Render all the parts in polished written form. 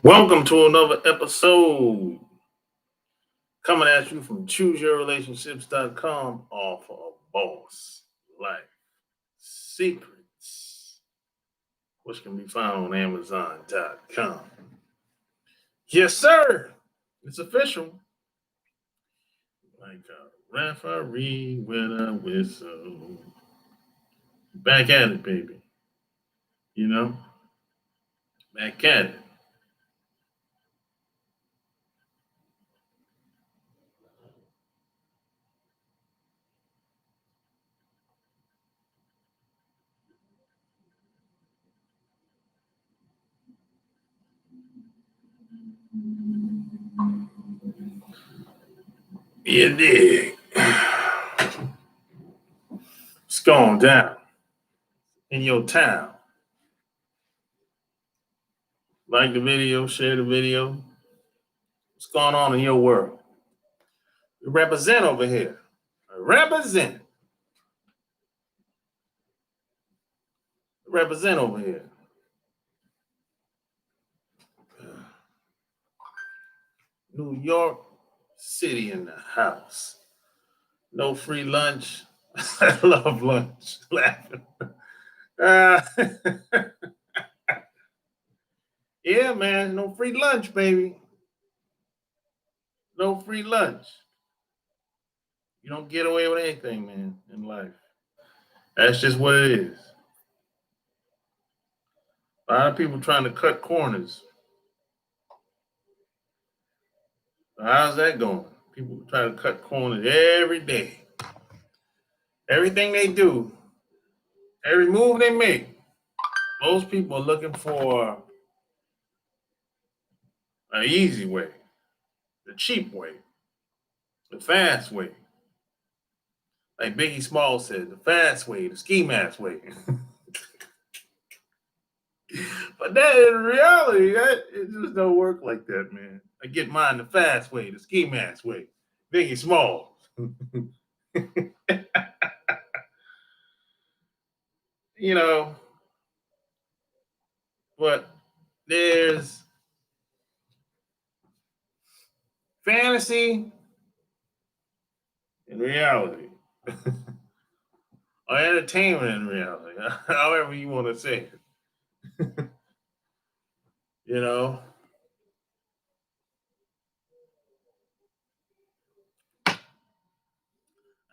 Welcome to another episode coming at you from chooseyourrelationships.com, all for a boss life secrets, which can be found on amazon.com. Yes, sir. It's official. Like a referee with a whistle. Back at it, baby. You know, back at it. You dig? It's going down in your town. Like the video, share the video. What's going on in your world? We represent over here. Represent. Represent over here. New York City in the house. No free lunch. I love lunch. Laughing. Uh, yeah, man. No free lunch, baby. No free lunch. You don't get away with anything, man, in life. That's just what it is. A lot of people trying to cut corners. How's that going? People try to cut corners every day. Everything they do, every move they make, most people are looking for an easy way, the cheap way, the fast way. Like Biggie Smalls said, the fast way, the ski mask way. But that in reality, it just don't work like that, man. I get mine the fast way, the ski mask way. Biggie Smalls. You know, but there's fantasy and reality. Or entertainment and reality, however you want to say it. You know,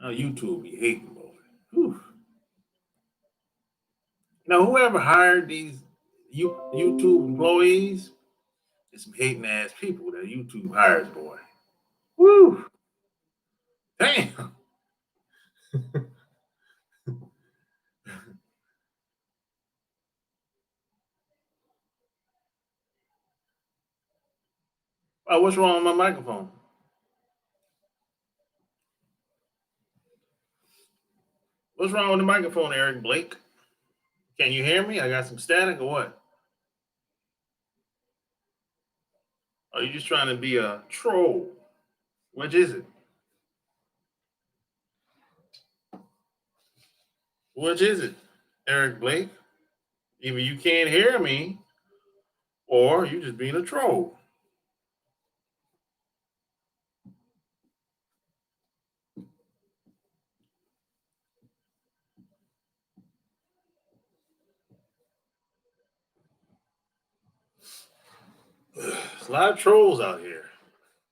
YouTube be hating, boy. Whew. Now, whoever hired these YouTube employees is some hating ass people that YouTube hires, boy. Woo! Damn. Oh, what's wrong with my microphone? What's wrong with the microphone, Eric Blake? Can you hear me? I got some static or what? Are you just trying to be a troll? Which is it? Which is it, Eric Blake? Either you can't hear me or you just being a troll. There's a lot of trolls out here.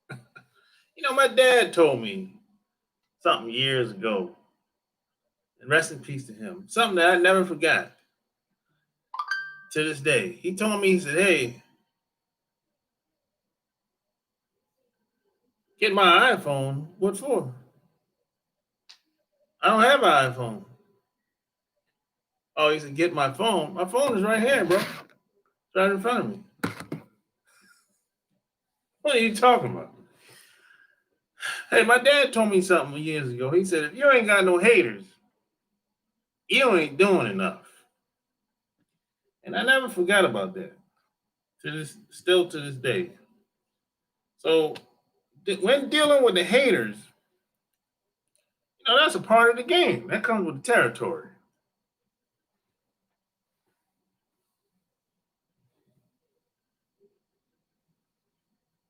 You know, my dad told me something years ago, and rest in peace to him. Something that I never forgot to this day. He told me, he said, hey, get my iPhone. What for? I don't have an iPhone. Oh, he said, get my phone. My phone is right here, bro. It's right in front of me. What are you talking about? Hey, my dad told me something years ago. He said, if you ain't got no haters, you ain't doing enough. And I never forgot about that. Still to this day. So when dealing with the haters, You know, that's a part of the game. That comes with the territory.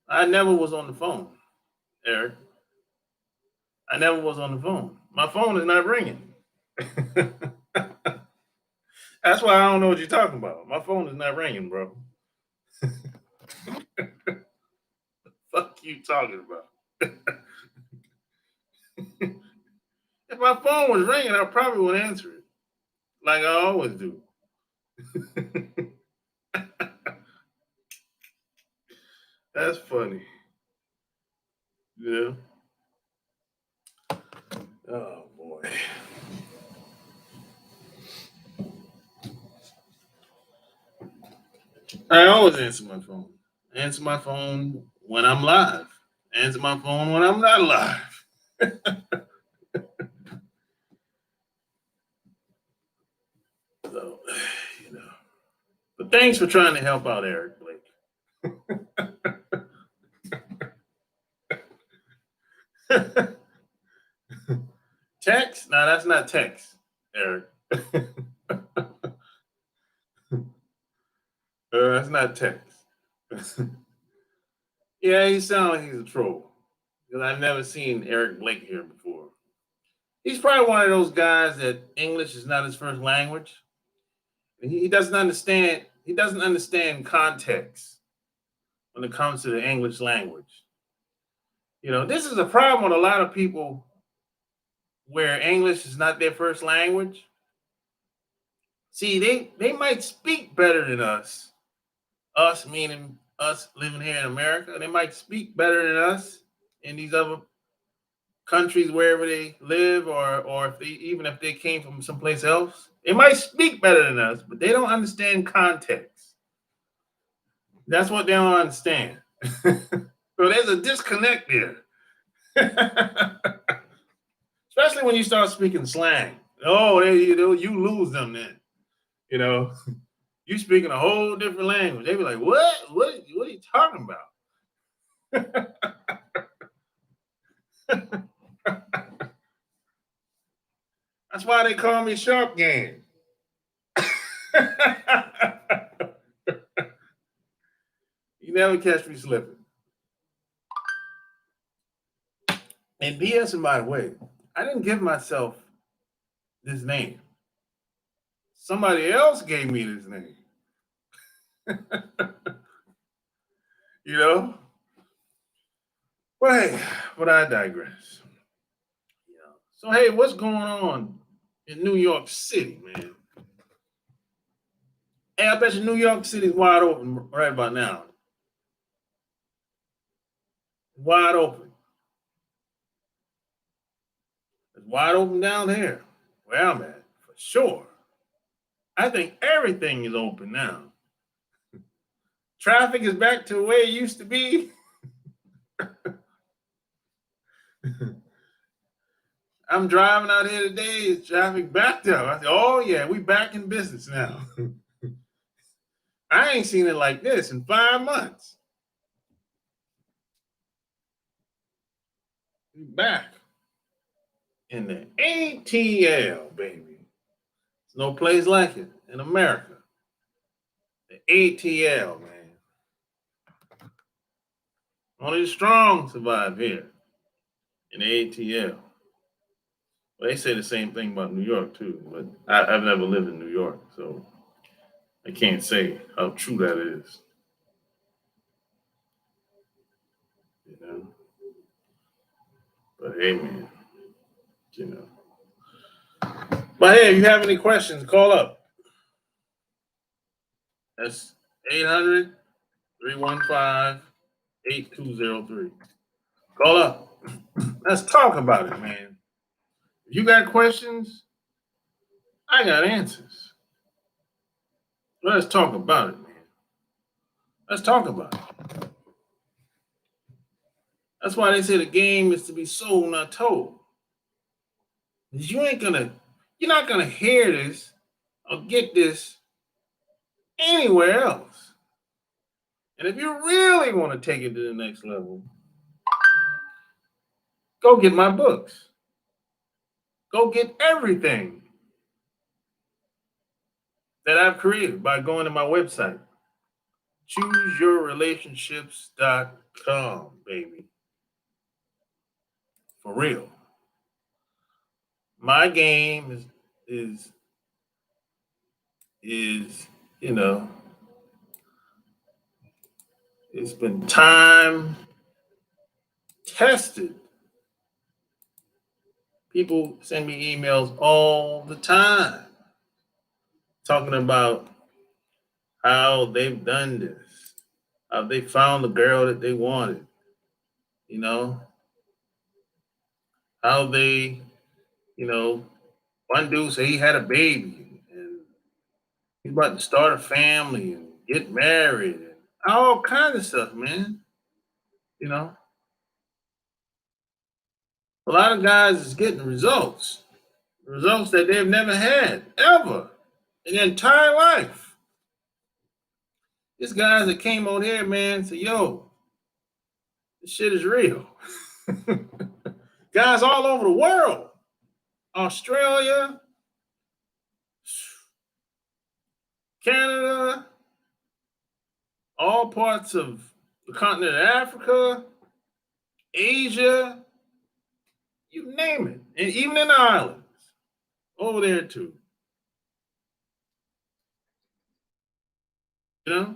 I never was on the phone, Eric. I never was on the phone. My phone is not ringing. That's why I don't know what you're talking about. My phone is not ringing, bro. Fuck you talking about? If my phone was ringing, I probably would answer it, like I always do. That's funny. Yeah. Oh boy. I always answer my phone. Answer my phone when I'm live. Answer my phone when I'm not live. So, you know. But thanks for trying to help out Eric Blake. Text? No, that's not text, Eric. That's not text. Yeah, he sounds like he's a troll. Because I've never seen Eric Blake here before. He's probably one of those guys that English is not his first language. He doesn't understand. He doesn't understand context when it comes to the English language. You know, this is a problem with a lot of people where English is not their first language. See, they might speak better than us. Us meaning us living here in America. They might speak better than us in these other countries wherever they live, or if they even if they came from someplace else. They might speak better than us, but they don't understand context. That's what they don't understand. So there's a disconnect there. Especially when you start speaking slang. Oh, you lose them then. You know, you speaking a whole different language. They be like, what? What are you talking about? That's why they call me Sharp Game. You never catch me slipping. And BS, by the way, I didn't give myself this name. Somebody else gave me this name. You know? But hey, but I digress. Yeah. So hey, what's going on in New York City, man? Hey, I bet you New York City's wide open right about now. Wide open. It's wide open down here where I'm at, for sure. I think everything is open now. Traffic is back to the way it used to be. I'm driving out here today, traffic backed up. I said, oh yeah, we back in business now. I ain't seen it like this in 5 months. We back in the ATL, baby. There's no place like it in America. The ATL, man. Only the strong survive here in the ATL. Well, they say the same thing about New York too, but I've never lived in New York, so I can't say how true that is. You know, but hey, man, you know. But hey, if you have any questions, call up. That's 800 315 8203. Call up. Let's talk about it, man. If you got questions, I got answers. Let's talk about it, man. Let's talk about it. That's why they say the game is to be sold, not told. You're not gonna hear this or get this anywhere else. And if you really want to take it to the next level, go get my books. Go get everything that I've created by going to my website. ChooseYourRelationships.com, baby. For real. My game is is you know it's been time tested. People send me emails all the time talking about how they've done this, how they found the girl that they wanted, you know, how they, you know, one dude said he had a baby and he's about to start a family and get married and all kinds of stuff, man. You know, a lot of guys is getting results that they've never had ever in their entire life. These guys that came on here, man, said, yo, this shit is real. Guys all over the world, Australia, Canada, all parts of the continent of Africa, Asia, you name it, and even in the islands, over there too. You know,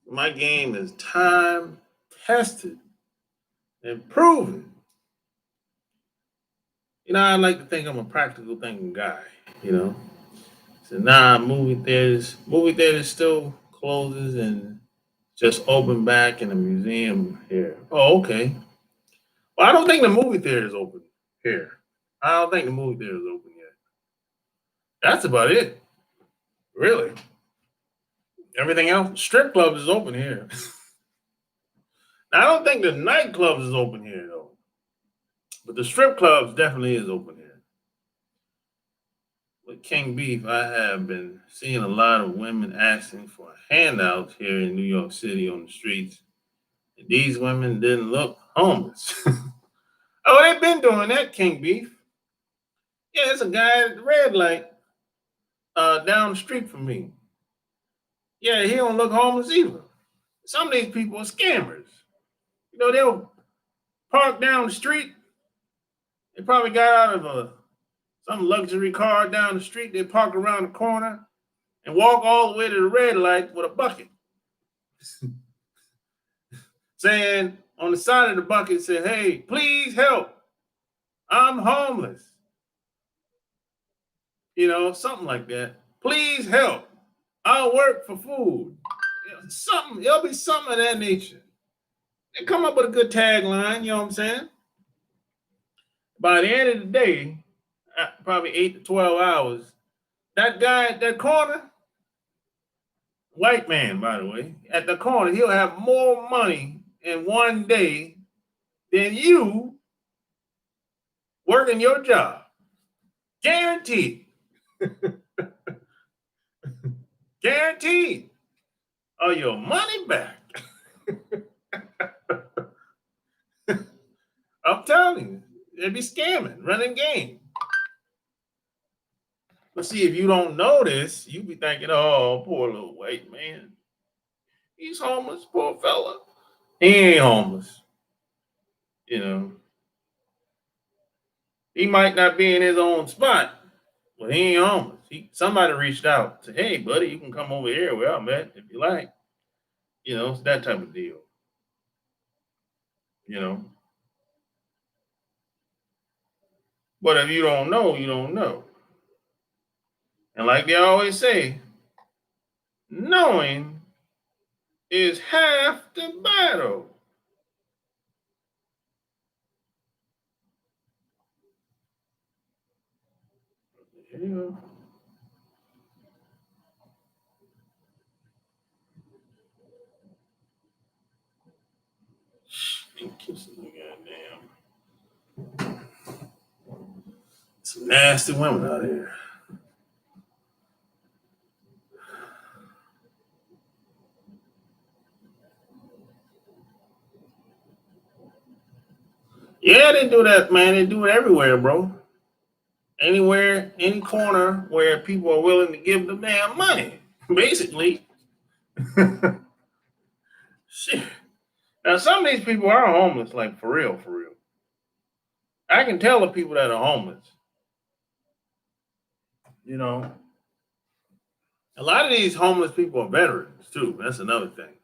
my game is time tested and proven. You know, I like to think I'm a practical thinking guy. You know, so nah, movie theaters still closes and just open back in the museum here. Oh, okay. Well, I don't think the movie theater is open here. I don't think the movie theater is open yet. That's about it, really. Everything else, strip clubs is open here. Now, I don't think the nightclubs is open here though, but the strip clubs definitely is open here. With King Beef, I have been seeing a lot of women asking for handouts here in New York City on the streets. And these women didn't look homeless. Oh, they've been doing that, King Beef. Yeah, it's a guy at the red light down the street from me. Yeah, he don't look homeless either. Some of these people are scammers. You know, they'll park down the street. They probably got out of some luxury car down the street. They park around the corner and walk all the way to the red light with a bucket, saying on the side of the bucket, say, "Hey, please help. I'm homeless." You know, something like that. Please help. I'll work for food. You know, something. It'll be something of that nature. They come up with a good tagline. You know what I'm saying? By the end of the day, probably 8 to 12 hours, that guy at that corner, white man, by the way, at the corner, he'll have more money in one day than you working your job. Guaranteed. Guaranteed. Or your money back. I'm telling you, they be scamming, running game. But see, if you don't know this, you be thinking, oh, poor little white man. He's homeless, poor fella. He ain't homeless. You know, he might not be in his own spot, but he ain't homeless. Somebody reached out, said, hey, buddy, you can come over here where I'm at if you like. You know, it's that type of deal. You know, but if you don't know, you don't know. And like they always say, knowing is half the battle. You know, ain't kissing the goddamn. Some nasty women out here. Yeah, they do that, man. They do it everywhere, bro. Anywhere, any corner where people are willing to give them damn money. Basically. Shit. Now some of these people are homeless, like for real, for real. I can tell the people that are homeless. You know, a lot of these homeless people are veterans too. That's another thing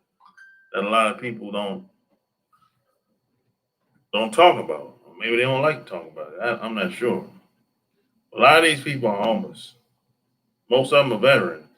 that a lot of people don't talk about. Or maybe they don't like to talk about it. I'm not sure. A lot of these people are homeless. Most of them are veterans.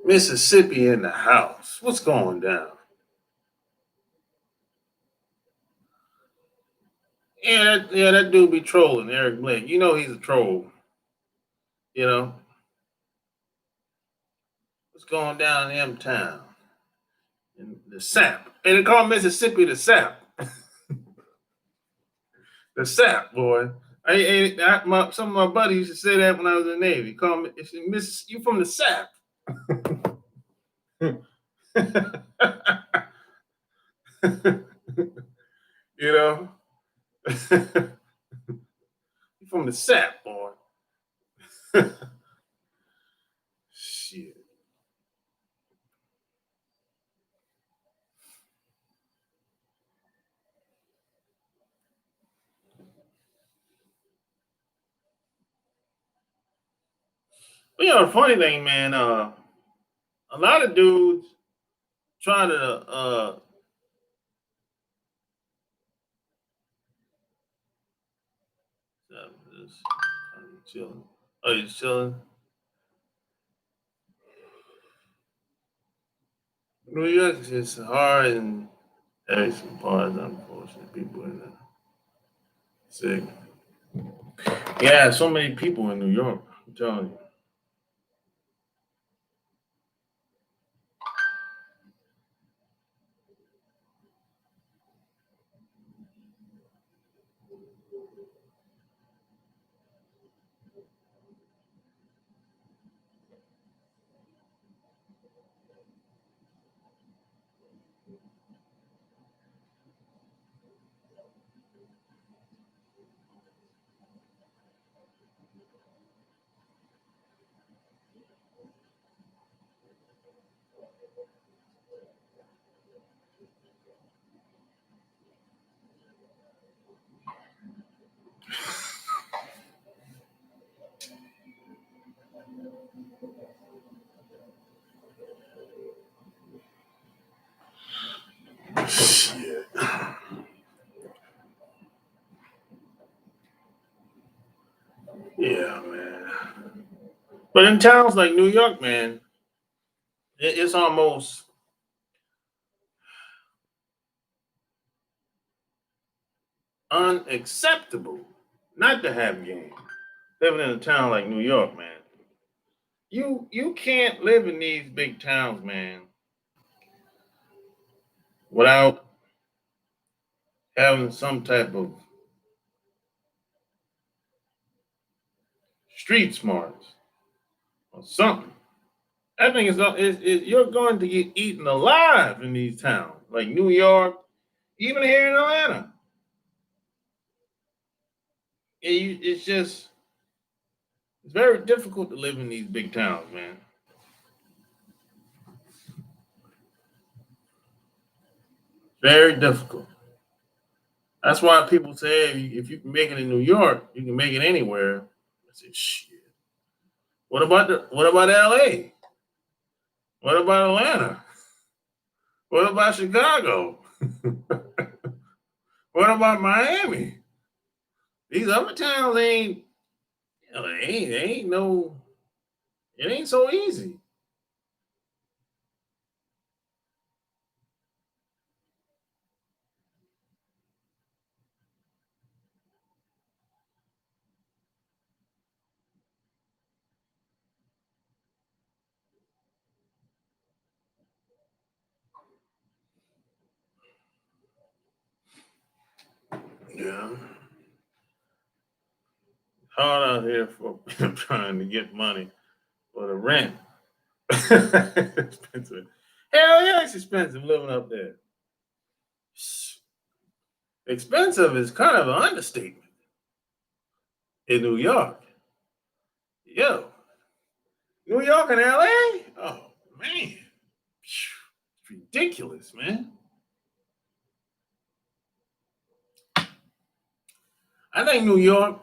Mississippi in the house. What's going down? Yeah, that dude be trolling Eric Blake. You know he's a troll. You know what's going down in M Town? And the sap. And they call Mississippi the sap. The sap, boy. Some of my buddies used to say that when I was in the Navy. Call me, you from the sap. You know, you from the sap, boy. Shit. But the funny thing, man, a lot of dudes try to just chilling. Oh, you chilling? New York is just hard and having some parts, unfortunate people in there. Sick. Yeah, so many people in New York. I'm telling you. Shit. Yeah, man. But in towns like New York, man, it's almost unacceptable not to have game. Living in a town like New York, man. You can't live in these big towns, man, without having some type of street smarts or something. I think you're going to get eaten alive in these towns like New York, even here in Atlanta. It's just it's very difficult to live in these big towns, man. Very difficult. That's why people say if you can make it in New York, you can make it anywhere. I said, shit. What about LA? What about Atlanta? What about Chicago? What about Miami? These other towns ain't they ain't no it ain't so easy. Yeah. Hard out here for trying to get money for the rent. Expensive. Hell yeah, it's expensive living up there. Expensive is kind of an understatement in New York. Yo, New York and LA? Oh, man. It's ridiculous, man. I think New York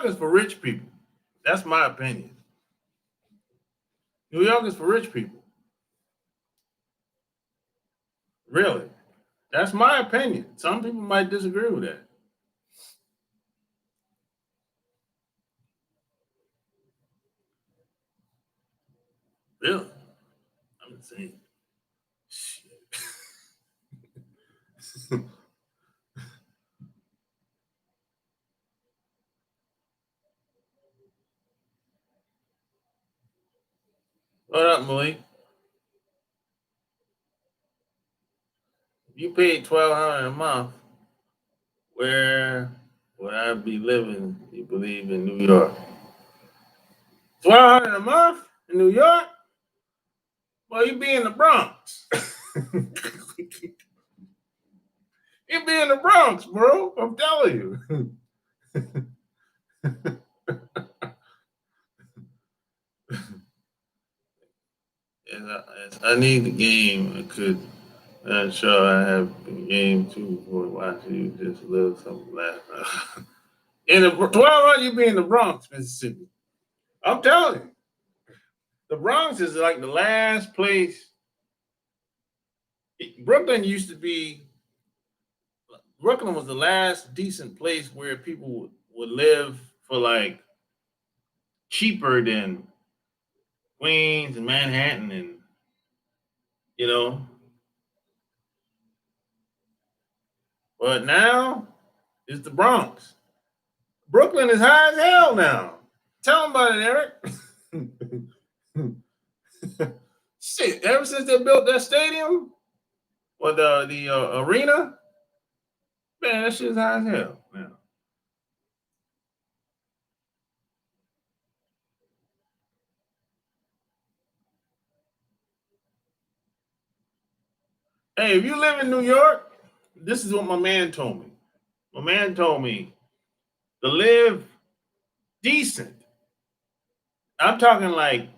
is for rich people. That's my opinion. New York is for rich people. Really. That's my opinion. Some people might disagree with that. Really. I'm saying. Shit. What up, Malik? If you paid $1,200 a month, where would I be living? You believe in New York? 1,200 a month in New York? Well, you be in the Bronx. You be in the Bronx, bro. I'm telling you. I need the game. I could. Not sure I have the game too for watch you just live something last. In the 12 you be in the Bronx, Mississippi. I'm telling you, the Bronx is like the last place. Brooklyn used to be. Brooklyn was the last decent place where people would live for like cheaper than Queens and Manhattan, and you know. But now it's the Bronx. Brooklyn is high as hell now. Tell them about it, Eric. Shit, ever since they built that stadium or the arena, man, that shit's high as hell now. Hey, if you live in New York, this is what my man told me. My man told me to live decent. I'm talking like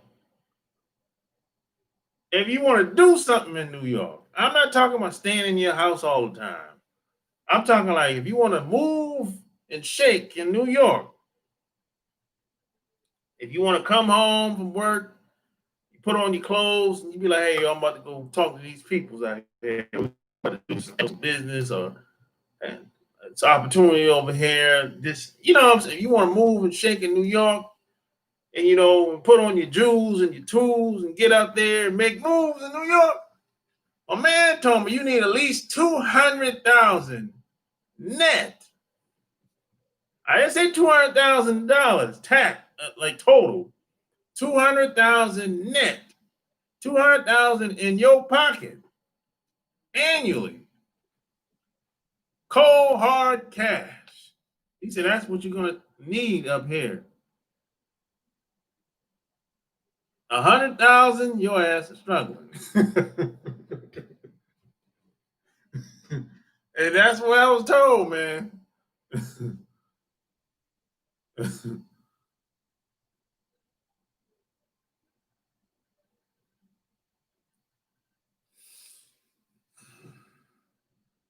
if you want to do something in New York, I'm not talking about staying in your house all the time. I'm talking like if you want to move and shake in New York, if you want to come home from work, you put on your clothes and you be like, hey, yo, I'm about to go talk to these peoples out there. We're about to do some business or and it's opportunity over here. This, you know what I'm saying? You want to move and shake in New York and, you know, put on your jewels and your tools and get out there and make moves in New York. A man told me you need at least 200,000 net. I didn't say $200,000 tax, like total. 200,000 net. 200,000 in your pocket annually. Cold hard cash. He said that's what you're gonna need up here. 100,000, your ass is struggling. And that's what I was told, man.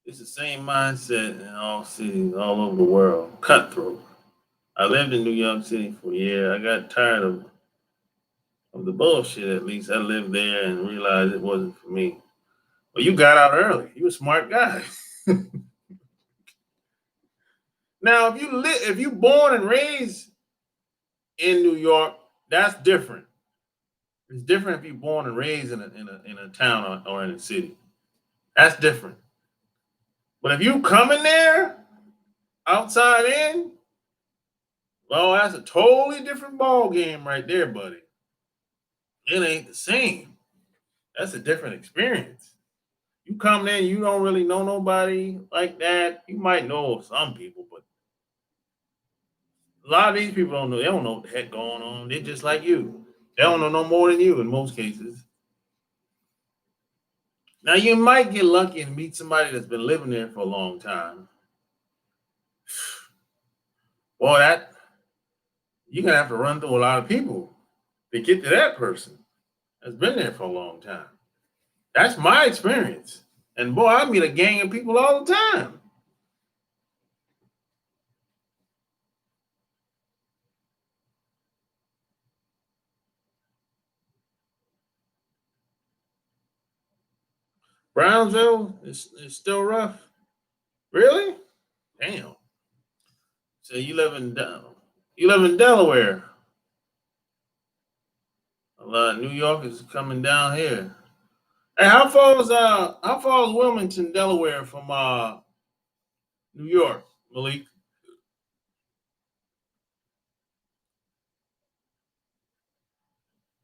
It's the same mindset in all cities all over the world. Cutthroat. I lived in New York City for a year. I got tired of the bullshit. At least I lived there and realized it wasn't for me. Well, you got out early. You a smart guy. Now, if you born and raised in New York, that's different. It's different if you're born and raised in a town or in a city. That's different. But if you come in there outside in, well, that's a totally different ball game right there, buddy. It ain't the same. That's a different experience. You come in, you don't really know nobody like that. You might know some people, but a lot of these people don't know. They don't know what the heck going on. They're just like you. They don't know no more than you in most cases. Now you might get lucky and meet somebody that's been living there for a long time. Boy, that you're gonna have to run through a lot of people to get to that person that's been there for a long time. That's my experience. And boy, I meet a gang of people all the time. Brownsville is still rough. Really? Damn. So you live in Delaware. A lot of New York is coming down here. Hey, how far is Wilmington, Delaware from New York, Malik?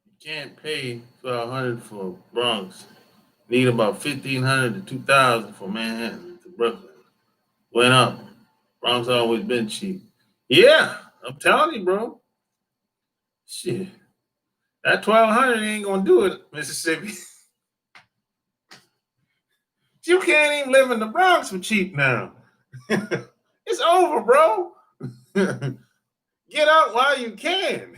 You can't pay 1,200 for Bronx. Need about 1,500 to 2,000 for Manhattan to Brooklyn. Went up. Bronx always been cheap. Yeah, I'm telling you, bro. Shit, that 1,200 ain't gonna do it, Mississippi. You can't even live in the Bronx for cheap now. It's over, bro. Get out while you can.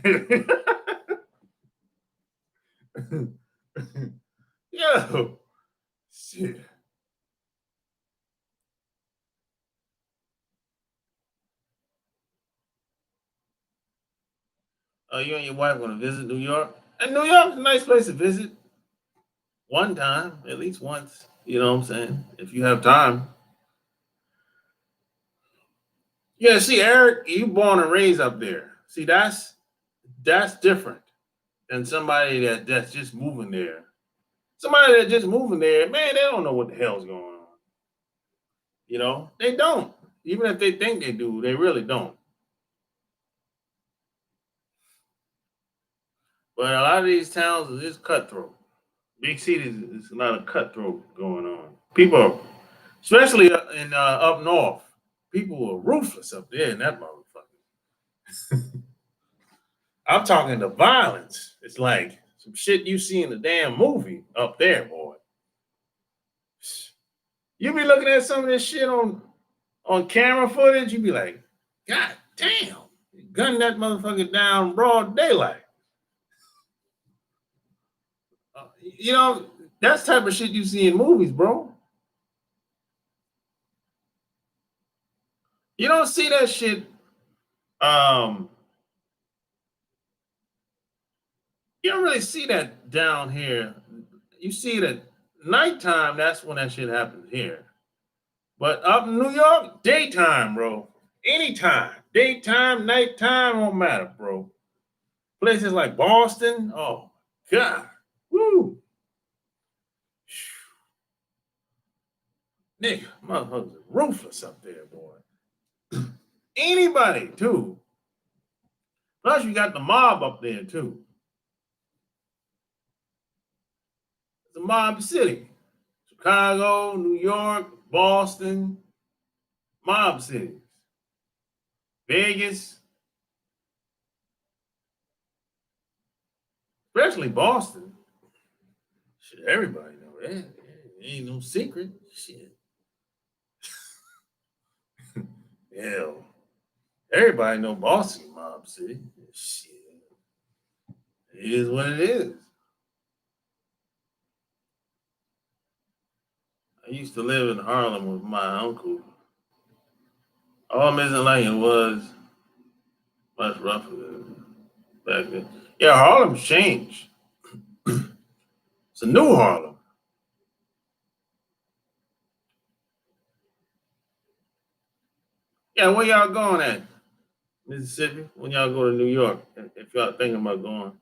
Yo, shit. You and your wife want to visit New York? And New York's a nice place to visit one time, at least once. You know what I'm saying? If you have time. Yeah, see, Eric, you born and raised up there. See, that's different than somebody that's just moving there. Somebody that's just moving there, man, they don't know what the hell's going on. You know, they don't. Even if they think they do, they really don't. But a lot of these towns are just cutthroat. Big cities is a lot of cutthroat going on. People, especially up north, people are ruthless up there in that motherfucker. I'm talking the violence. It's like some shit you see in the damn movie up there, boy. You be looking at some of this shit on camera footage, you be like, God damn, gun that motherfucker down broad daylight. You know, that's type of shit you see in movies, bro. You don't see that shit. Um, you don't really see that down here. You see it at nighttime. That's when that shit happens here. But up in New York, daytime, bro. Anytime, daytime, nighttime, don't matter, bro. Places like Boston, oh God, woo, nigga, motherfuckers are ruthless up there, boy. Anybody too. Plus, you got the mob up there too. It's a mob city. Chicago, New York, Boston, mob cities. Vegas, especially Boston. Shit, everybody know that. Ain't no secret. Shit. Hell, everybody know Boston mob city. Shit. It is what it is. I used to live in Harlem with my uncle. Harlem isn't like it was much rougher than back then. Yeah, Harlem's changed. It's a new Harlem. Yeah, where y'all going at? Mississippi? When y'all go to New York? If y'all thinking about going.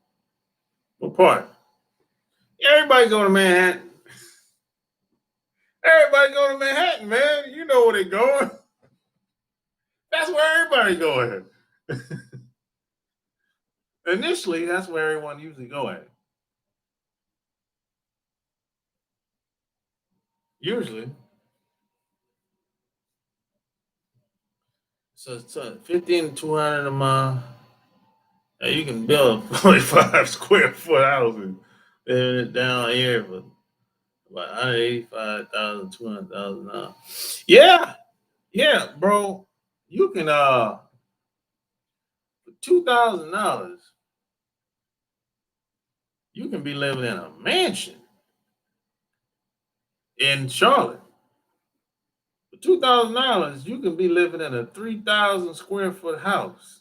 What part? Yeah, everybody go to Manhattan. Everybody go to Manhattan, man. You know where they going. That's where everybody going. Initially, that's where everyone usually go at. usually. So it's 15 to 200 a month. You can build a 45 square foot house and live it down here for about 185,000, 200,000 dollars. Yeah, yeah, bro. You can for $2,000, you can be living in a mansion in Charlotte. For $2,000, you can be living in a 3,000 square foot house.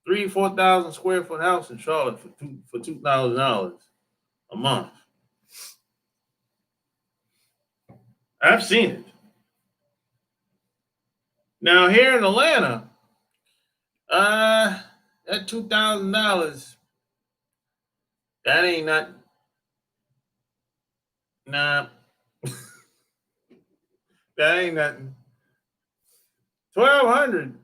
4,000 square foot house in Charlotte for $2,000 a month. I've seen it. Now here in Atlanta, that $2,000, that ain't not nah, that ain't nothing. 1,200.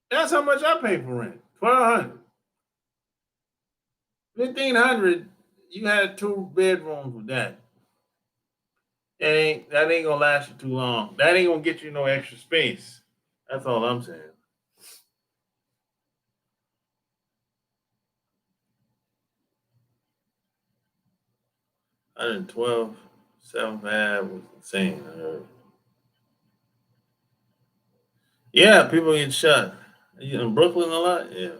That's how much I pay for rent. 1,200. 1,500. You had 2 bedrooms with that. That ain't gonna last you too long. That ain't gonna get you no extra space. That's all I'm saying. 112, 7th Ave was insane. I heard. Yeah, people get shot. You in Brooklyn a lot? Yeah.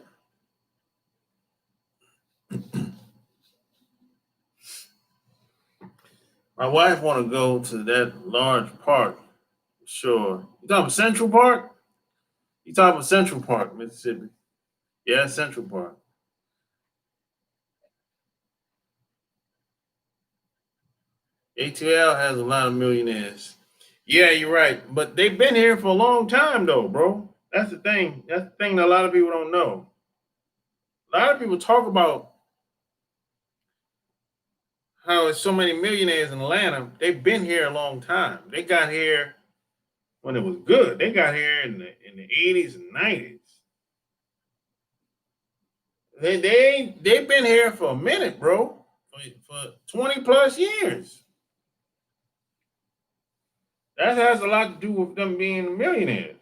My wife want to go to that large park. Sure. You talking about Central Park? You talking about Central Park, Mississippi? Yeah, Central Park. ATL has a lot of millionaires. Yeah, you're right. But they've been here for a long time, though, bro. That's the thing. That's the thing that a lot of people don't know. A lot of people talk about how there's so many millionaires in Atlanta. They've been here a long time. They got here when it was good. They got here in the 80s and 90s. They've been here for a minute, bro. For 20 plus years. That has a lot to do with them being millionaires.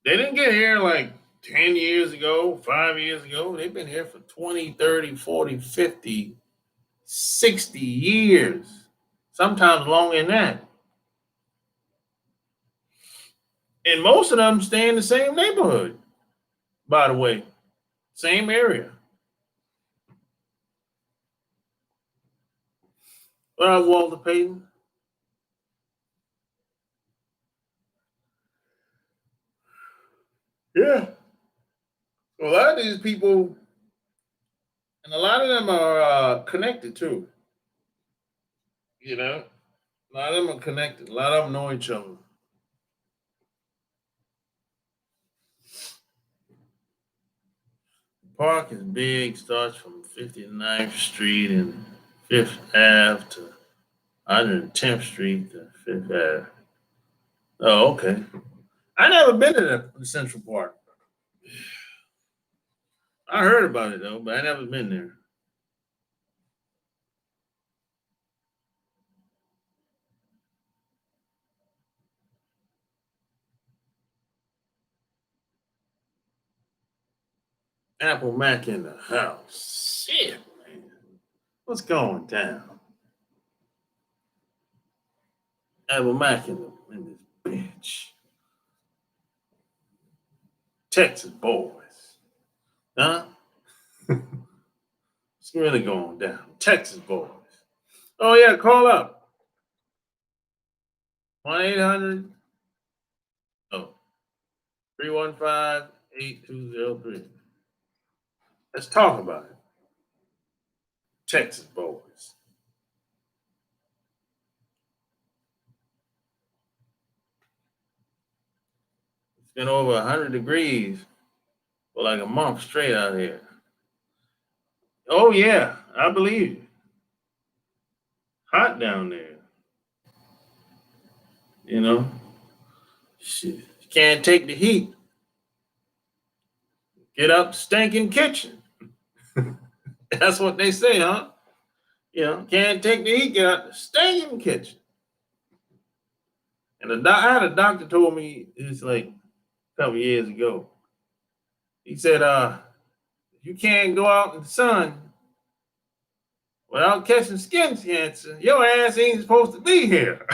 They didn't get here like 10 years ago, 5 years ago. They've been here for 20, 30, 40, 50, 60 years. Sometimes longer than that. And most of them stay in the same neighborhood, by the way. Same area. Walter Payton. Yeah. A lot of these people, and a lot of them are connected too. You know, a lot of them are connected. A lot of them know each other. The park is big, starts from 59th Street and 5th Ave to 110th Street to 5th Ave. Oh, okay. I never been to the Central Park. I heard about it though, but I never been there. Apple Mac in the house. Shit, man. What's going down? Apple Mac in this bitch. Texas boys. Huh? It's really going down. Texas boys. Oh yeah, call up. 1-800. Oh, 315-8203. Let's talk about it. Texas boys. It's been over 100 degrees for like a month straight out here. Oh yeah, I believe it. Hot down there. You know, shit. You can't take the heat. Get up, stinking kitchen. That's what they say, huh? Can't take the heat, get out, stay in the kitchen. And I had a doctor told me it's like a couple years ago. He said, you can't go out in the sun without catching skin cancer. Your ass ain't supposed to be here.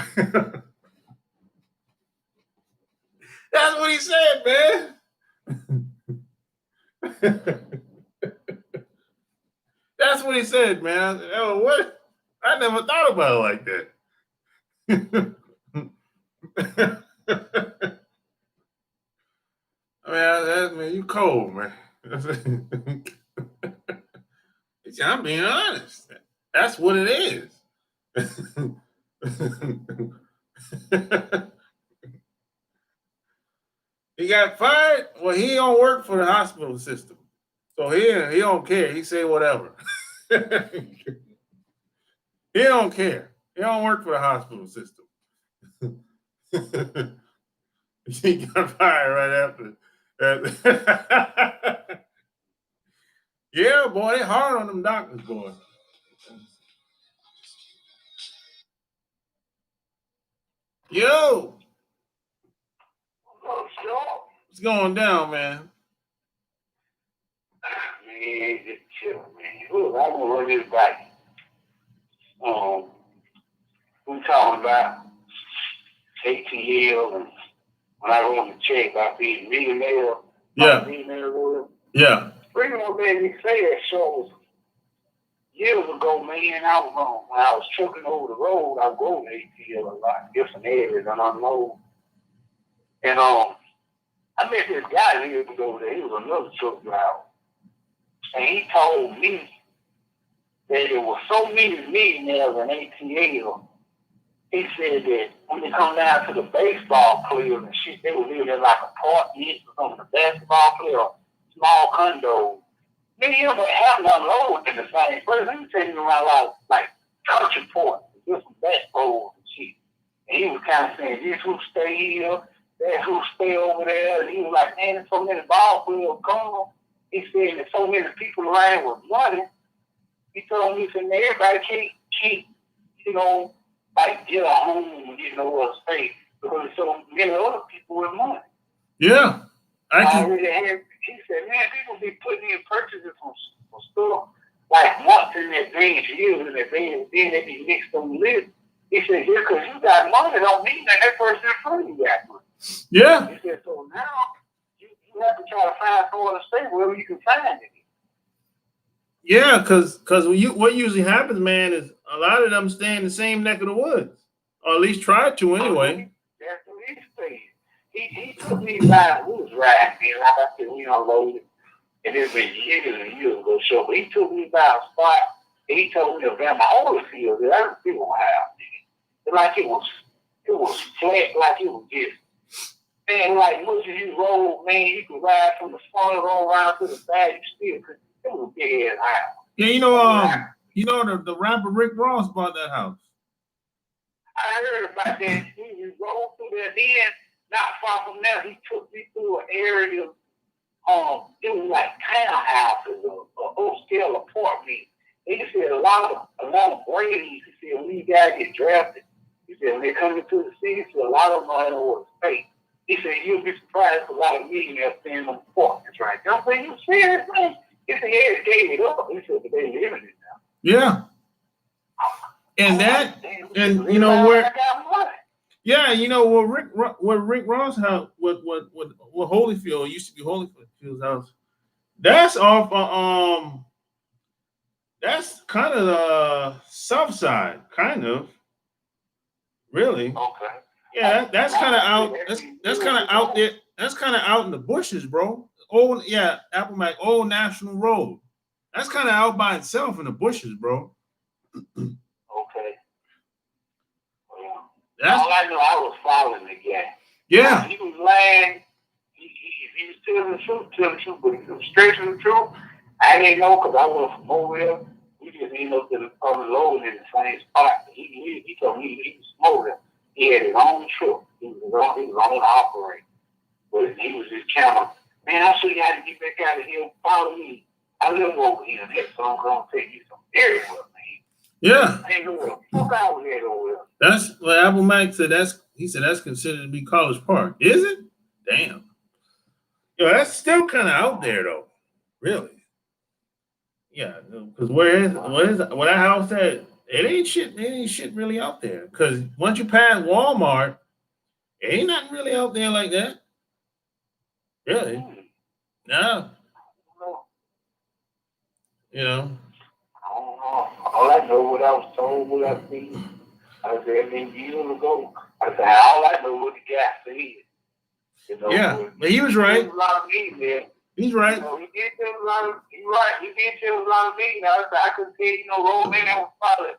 That's what he said, man. That's what he said, man. Oh, what? I never thought about it like that. Man, you cold, man. I'm being honest. That's what it is. He got fired. Well, he don't work for the hospital system, so he don't care. He say whatever. He don't care. He don't work for the hospital system. He got fired right after. Yeah, boy, they hard on them doctors, boy. Yo, what's going down, man? Man, just chill, man. Look, I'm gonna run this back. We talking about ATL and when I run the check, I be millionaire. Yeah. Yeah. Reason what made me say that shows years ago, man, I was when I was trucking over the road, I was going to ATL a lot, different areas and unload. And I met this guy years ago there, he was another truck driver. And he told me that there were so many millionaires in ATL. He said that when they come down to the baseball players and shit, they were living in like apartments or something, the basketball players, small condos. Many of them have unloaded in the same place. He was taking around like country ports, just some back roads and shit. And he was kind of saying, this who stay here, that who stay over there. And he was like, man, there's so many ball players coming. He said there's so many people around with money. He told me, he said, man, everybody can't, like get a home and get nowhere to stay because there's so many other people with money. Yeah. He said, man, people be putting in purchases from stuff like months in advance, years in advance, then they be next on the list. He said, yeah, because you got money don't mean that person in front of you got money. Yeah. He said, so now you have to try to find somewhere to stay wherever you can find it. Yeah, because what usually happens, man, is a lot of them stay in the same neck of the woods, or at least try to anyway. That's what he said. He took me by, we was riding, man, like I said, we unloaded, and it's been years and years ago, so but he took me by a spot, and he told me about my Holyfield that other people have, man. Like it was flat, like it was just, man, like much as you roll, man, you could ride from the front roll around to the back, you still could. It was a big ass house. Yeah, the rapper Rick Ross bought that house. I heard about that. He rolled through there. Then, not far from there, he took me through an area. It was like townhouses, or upscale apartments. He said a lot of Brady's. He said when these guys get drafted, he said when they come into the city, so a lot of them don't know what to say. He said you'll be surprised a lot of millionaires staying on the apartments right now. I'm saying, you serious, man? He said, yeah, it gave it up. He said, but they living it now. Yeah. And that, and you know where, yeah, you know what Rick Ross house, what Holyfield used to be Holyfield's house. That's off. That's kind of the south side, kind of. Really. Okay. Yeah, that's kind of out. That's kind of out there. That's kind of out in the bushes, bro. Old, yeah, Appomattox, Old National Road. That's kind of out by itself in the bushes, bro. Okay. All I know, I was following the guy. Yeah. He was lying. He was telling the truth, but he was straight to the truth. I didn't know because I was from over there. We just ended up on the load in the same spot. He told me he was smoking. He had his own truck. He was his own operator. But he was just kind of, man, I should have to get back out of here. Follow me. I live over here. So I'm going to take you some very well, man. Yeah. I ain't know what the fuck I was at over there. That's what Apple Mike said. He said that's considered to be College Park. Is it? Damn. Yo, that's still kind of out there though. Really. Yeah, because where that house at? It ain't shit really out there. Because once you pass Walmart, it ain't nothing really out there like that. Really? No. You know. I don't know. All I know what I was told, what I seen. I said, years ago. I said, all I know what the guy said. You know, yeah, but he was right. A lot of me there. He's right. You know, he did tell a lot of. He's right. He did tell a lot of me. I could say, old man that was probably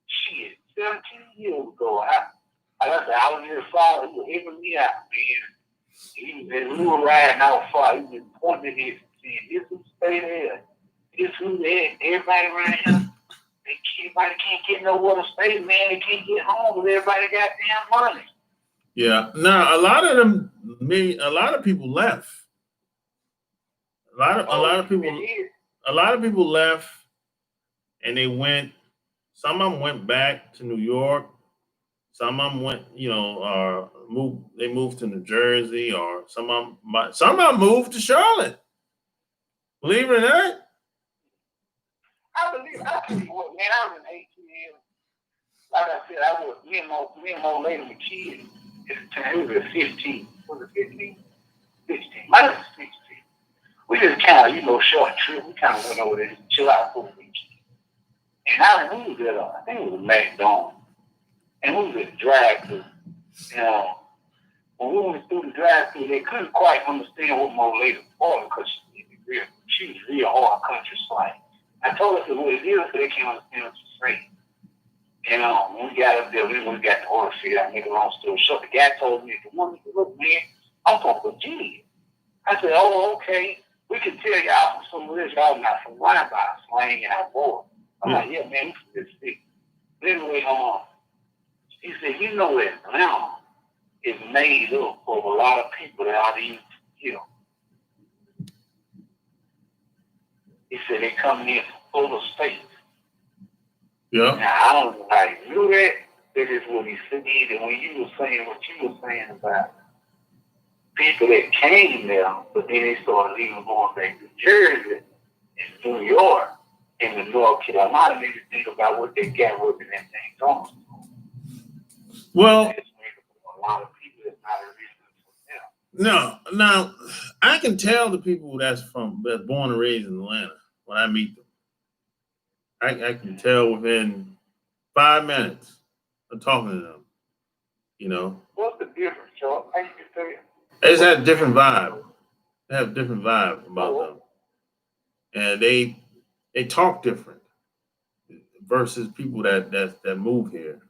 shit 17 years ago. I was his father. He was helping me out, man. We were riding out far. He was pointing at his saying, "This who stay there. This who there. Everybody around here. Everybody can't get nowhere to stay, man. They can't get home. Everybody got damn money." Yeah. Now a lot of people left. A lot of people left, and they went. Some of them went back to New York. Some of them went, moved. They moved to New Jersey, or some of them moved to Charlotte. Believe it or not. I believe what, man. I was in 18 years. Like I said, I was me and my old lady with kids. At the time, we were 15. Was it 15? 16. Might have been 16. We just kind of, short trip. We kind of went over there to chill out for a weekend. And we was at, I think it was McDonald's. And we was at the drive-thru. When we went through the drive-thru, they couldn't quite understand what my old lady was because she was real hard country slang. I told her what it is so they can't understand what she's saying. And when we got up there, we got the order figured out, make a long story short. The guy told me, the woman said, "Look, man, I'm from Virginia." I said, "Oh, okay. We can tell y'all from some of this, y'all not from wine by slang and our board." I'm like, "Yeah, man, we from this thing." Anyway, he said, Atlanta is made up of a lot of people that are these, He said they come in from other states. Yeah. Now, I don't know how you knew that. That is what he said. And when you were saying what you were saying about people that came there, but then they started leaving going back to Jersey and New York and the North Carolina, made you think about what they got working that thing on. Well, a lot of people that's not no. Now I can tell the people that's born and raised in Atlanta when I meet them. I can tell within 5 minutes of talking to them. What's the difference, Charles? How you can tell you? They just have a different vibe. They have a different vibe about them. And they talk different versus people that move here.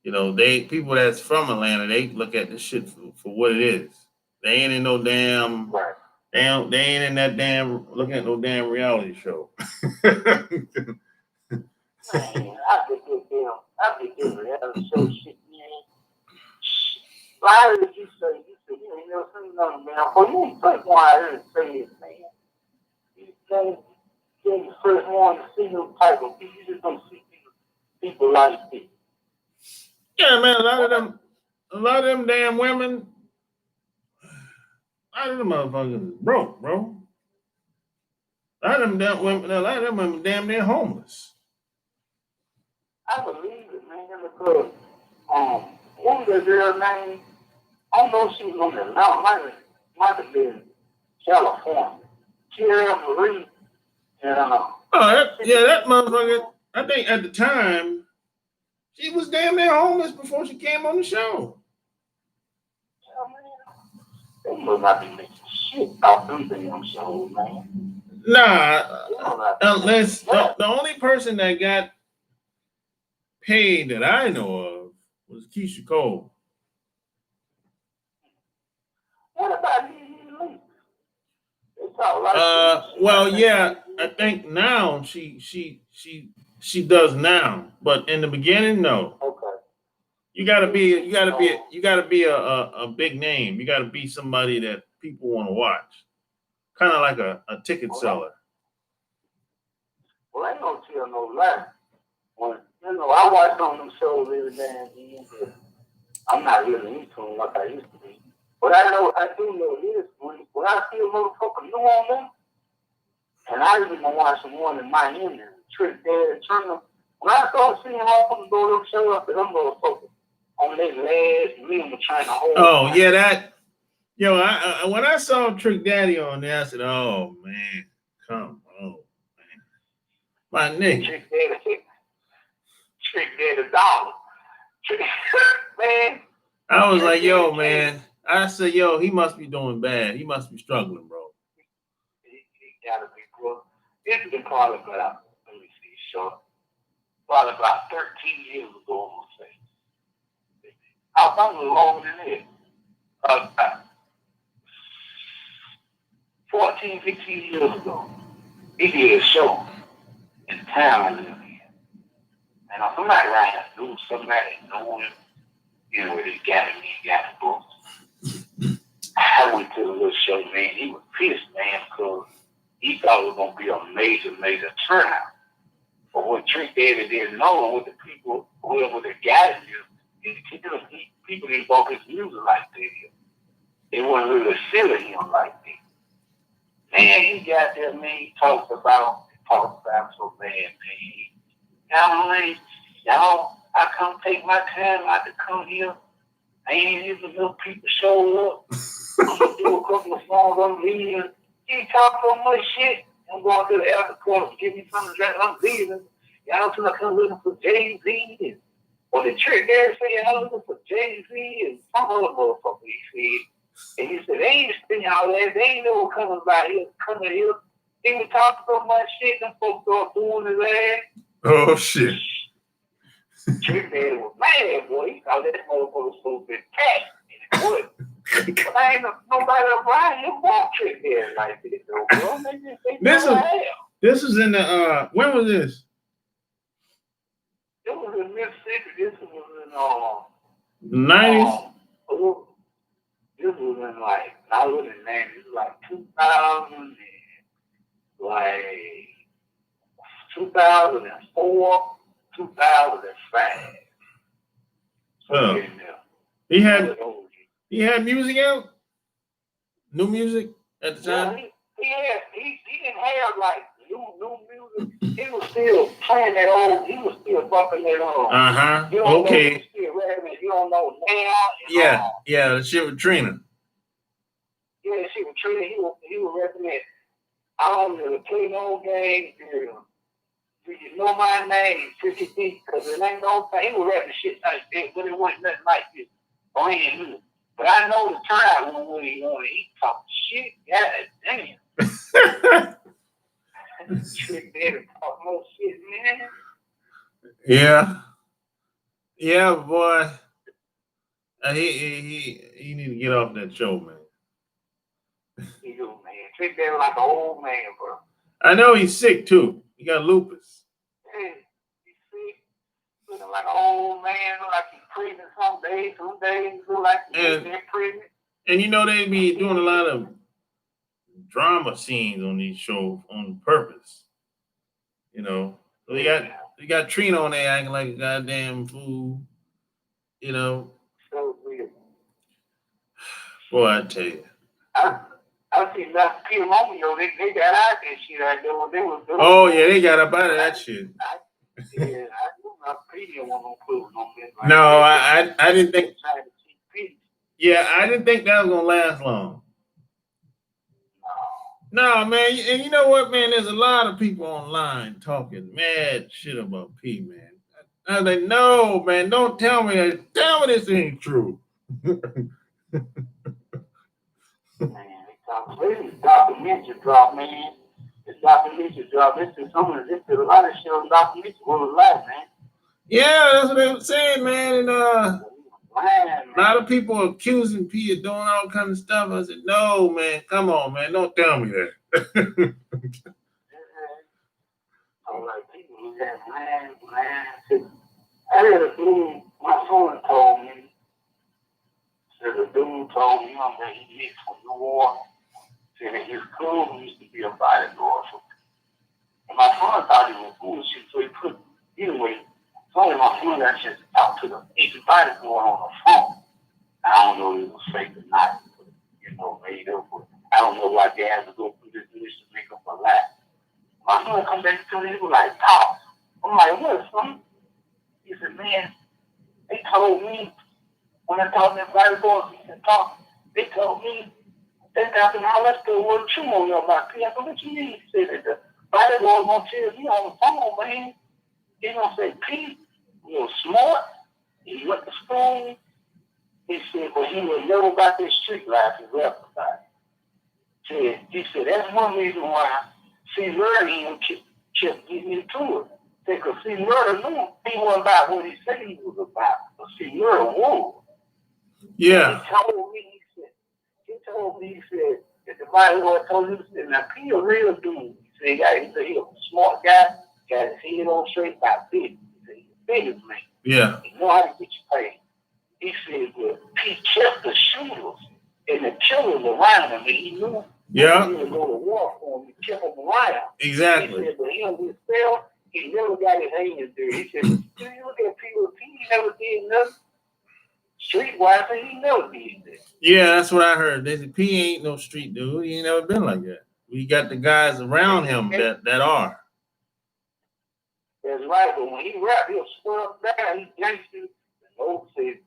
People that's from Atlanta, they look at this shit for what it is. They ain't in no damn right. They ain't in that damn looking at no damn reality show. Man, I think this reality show shit, man. Why did you say? You said you ain't never seen nothing, man. But you ain't first one I heard say it, man. You're the first one to see them type of people. You just don't see people like this. Yeah, man. A lot of them damn women. A lot of them motherfuckers broke, bro. A lot of them women damn near homeless. I believe it, man, because what was that girl's name? I don't know if she was on the mountain. Might have been California. Carrie Marie. That motherfucker. I think at the time she was damn near homeless before she came on the show. They must not be making shit off them damn shows, man. Nah, unless the only person that got paid that I know of was Keisha Cole. What about Lee? Well, yeah, I think now she does now, but in the beginning, no. Okay. You gotta be a big name. You gotta be somebody that people want to watch. Kind of like a ticket seller. Well, I ain't gonna tell no lie. when I watch some of them shows every day and then, but I'm not really into them like I used to be. But I do know this when I see a motherfucker new on them, and I even watch the one in Miami, Trick Dad Turner. When I start seeing motherfuckers go to show up, and them motherfuckers on their last limb trying to hold. Oh yeah, that. Yo, I when I saw Trick Daddy on there, I said, "Oh man, come on, man, my nigga." Trick Daddy dollar. Man. I was like, "Yo, man." I said, "Yo, he must be doing bad. He must be struggling, bro." He gotta be, bro. This is probably about, let me see, short. Probably about 13 years ago, I'm gonna say. How long longer than this? About 14, 15 years ago. He did a show in town I live in. And somebody right here knew somebody knew him. You know, they got him, he got the books. I went to the little show, man. He was pissed, man, because he thought it was going to be a major, major turnout. But what Trick Daddy didn't know, what the people, whoever the guy is, people didn't bought his music like that. They weren't really feeling him like that. Man, he got there, man, he talks about so bad, man. Y'all, I come take my time out to come here. I ain't even little people show up. I'm gonna do a couple of songs on leaving. He talk so much shit. I'm going to the after court, give me something to drink. I'm leaving. Y'all till I come looking for Jay-Z. Or the Trick there say y'all looking for Jay-Z and some other motherfucker he said. And he said, they ain't spending all that. They ain't know what coming about here. Coming here. He was talking so much shit, them folks start doing his ass. Oh shit. Trick Daddy was mad, boy. He thought that motherfucker was supposed to be packed. And it would. But I ain't nobody around him want Trick Daddy like this, though, bro. This is in the when was this? It was in Mississippi. This was in 90s. This was in like I was in 90s. It was like 2000 like 2004, 2005. Oh. He had music out? New music at the time? Yeah, he didn't have like new music. He was still playing that old, he was still bumping that old. Uh-huh. Okay. You don't know now. Yeah, the shit with Trina. Yeah, the shit with Trina. He was rapping that I don't know, play no game. Do you know my name? 50 feet, because it ain't no thing. He was rapping shit like that, but it wasn't nothing like this. Brand new. But I know the turnout when he wanted. He talk shit. God damn. Trick Daddy talk more shit, man. Yeah, boy. He need to get off that show, man. He do, man. Trick Daddy like an old man, bro. I know he's sick too. He got lupus. Yeah, he's sick. Looking like an old man. Look like he's pregnant some days look like he's pregnant. And you know they be doing a lot of drama scenes on these shows on purpose. You know, so they got Trina on there acting like a goddamn fool. You know. So weird. Boy, I tell you. I see that Peter Romeo, they got out that shit out there. They was doing. Oh yeah, they got up out of that shit. I knew my Peter wasn't gonna put on this. No, I didn't think. Yeah, I didn't think that was gonna last long. No, man, and you know what, man? There's a lot of people online talking mad shit about P, man. I was like, no, man, don't tell me that. Tell me this ain't true. Man, it's documentary drop, man. It's documentary drop. This is a lot of shit on documentary was life, man. Yeah, that's what they were saying, man. And a lot of people are accusing P of doing all kinds of stuff. I said, no, man, come on, man, don't tell me that. I'm like, people who have man. I had a dude, my son told me, said a dude told me that he mixed from New Orleans. Said that his cousin used to be a bodyguard for me. And my son thought he was bullshit, so anyway, so my friend, I just talked to the everybody going on the phone. I don't know if it was fake or not, made up. I don't know why they had to go through this to make up a lie. My son come back to me, he was like, talk. I'm like, what, son? He said, man, they told me, when I talked to everybody boys, he said, talk, they told me, $10,000, let's go, what you want to know about P? I said, what you mean? He said, that the body boy going to tell me on the phone, man. He going to say, P, you're smart, he went to school. He said, but he was never about this street life he left about it. He said, that's one reason why flirt him kept getting into it. Because flirt knew he wasn't about what he said he was about. But flirt was. Yeah. He told me, he said, that the Bible told him, he said, now P a real dude. He said, he was a smart guy, got his head on straight about this. He said, he's a business man. Yeah. He know how to get you paid. He said, well, he kept the shooters and the killers around him, and he knew he would go to war for him. He kept them around. Exactly. He said, but him himself, he never got his hands dirty. He said, you look at people, he never did nothing. Streetwise, he never did that. Yeah, that's what I heard. They said P ain't no street dude. He ain't never been like that. We got the guys around him that are. That's right, but when he rap, he'll swear up down, he gangster. No, said,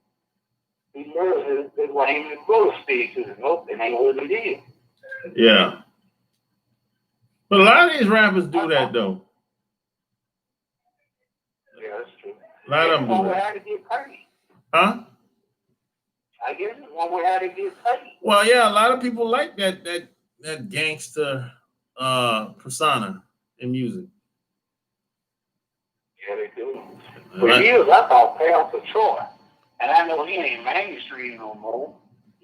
he knows that's why he didn't go to stage because nope, it ain't what it is. Yeah. But a lot of these rappers do that though. Yeah, that's true. A lot of them do that. How to get paid. Huh? I guess it's one way how to get paid. Well, yeah, a lot of people like that gangster persona in music. Yeah, they do. For years, I thought Pastor Troy. And I know he ain't mainstream no more.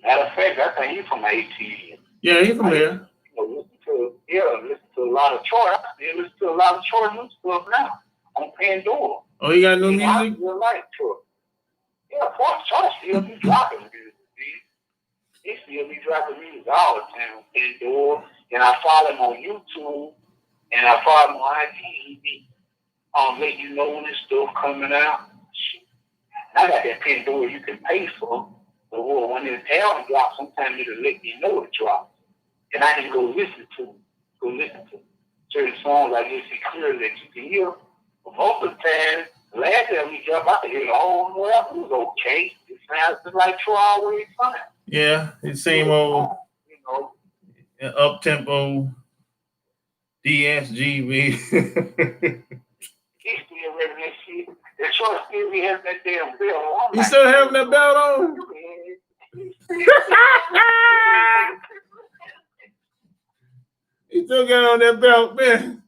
Matter of fact, I think he's from ATL. Yeah, he's from here. Listen to a lot of Troy. I still listen to a lot of Troy new stuff now on Pandora. Oh, he got new music? I still like Troy. Yeah, Troy still be dropping music. He still be dropping music all the time on Pandora. And I follow him on YouTube. And I follow him on IG. He be let you know when this stuff coming out. I got that Pandora you can pay for. But when the album drops, sometimes it'll let you know it drops. And I can go listen to certain songs like this clearly that you can hear. But most of the time, the last time we dropped, I could hear the whole album. It was okay. It sounds just like Troy always fine. Yeah, the same old up tempo DSGV. He still wearing that shit. That Troy still be having that damn belt on. You still having that belt on? He still got on that belt, man.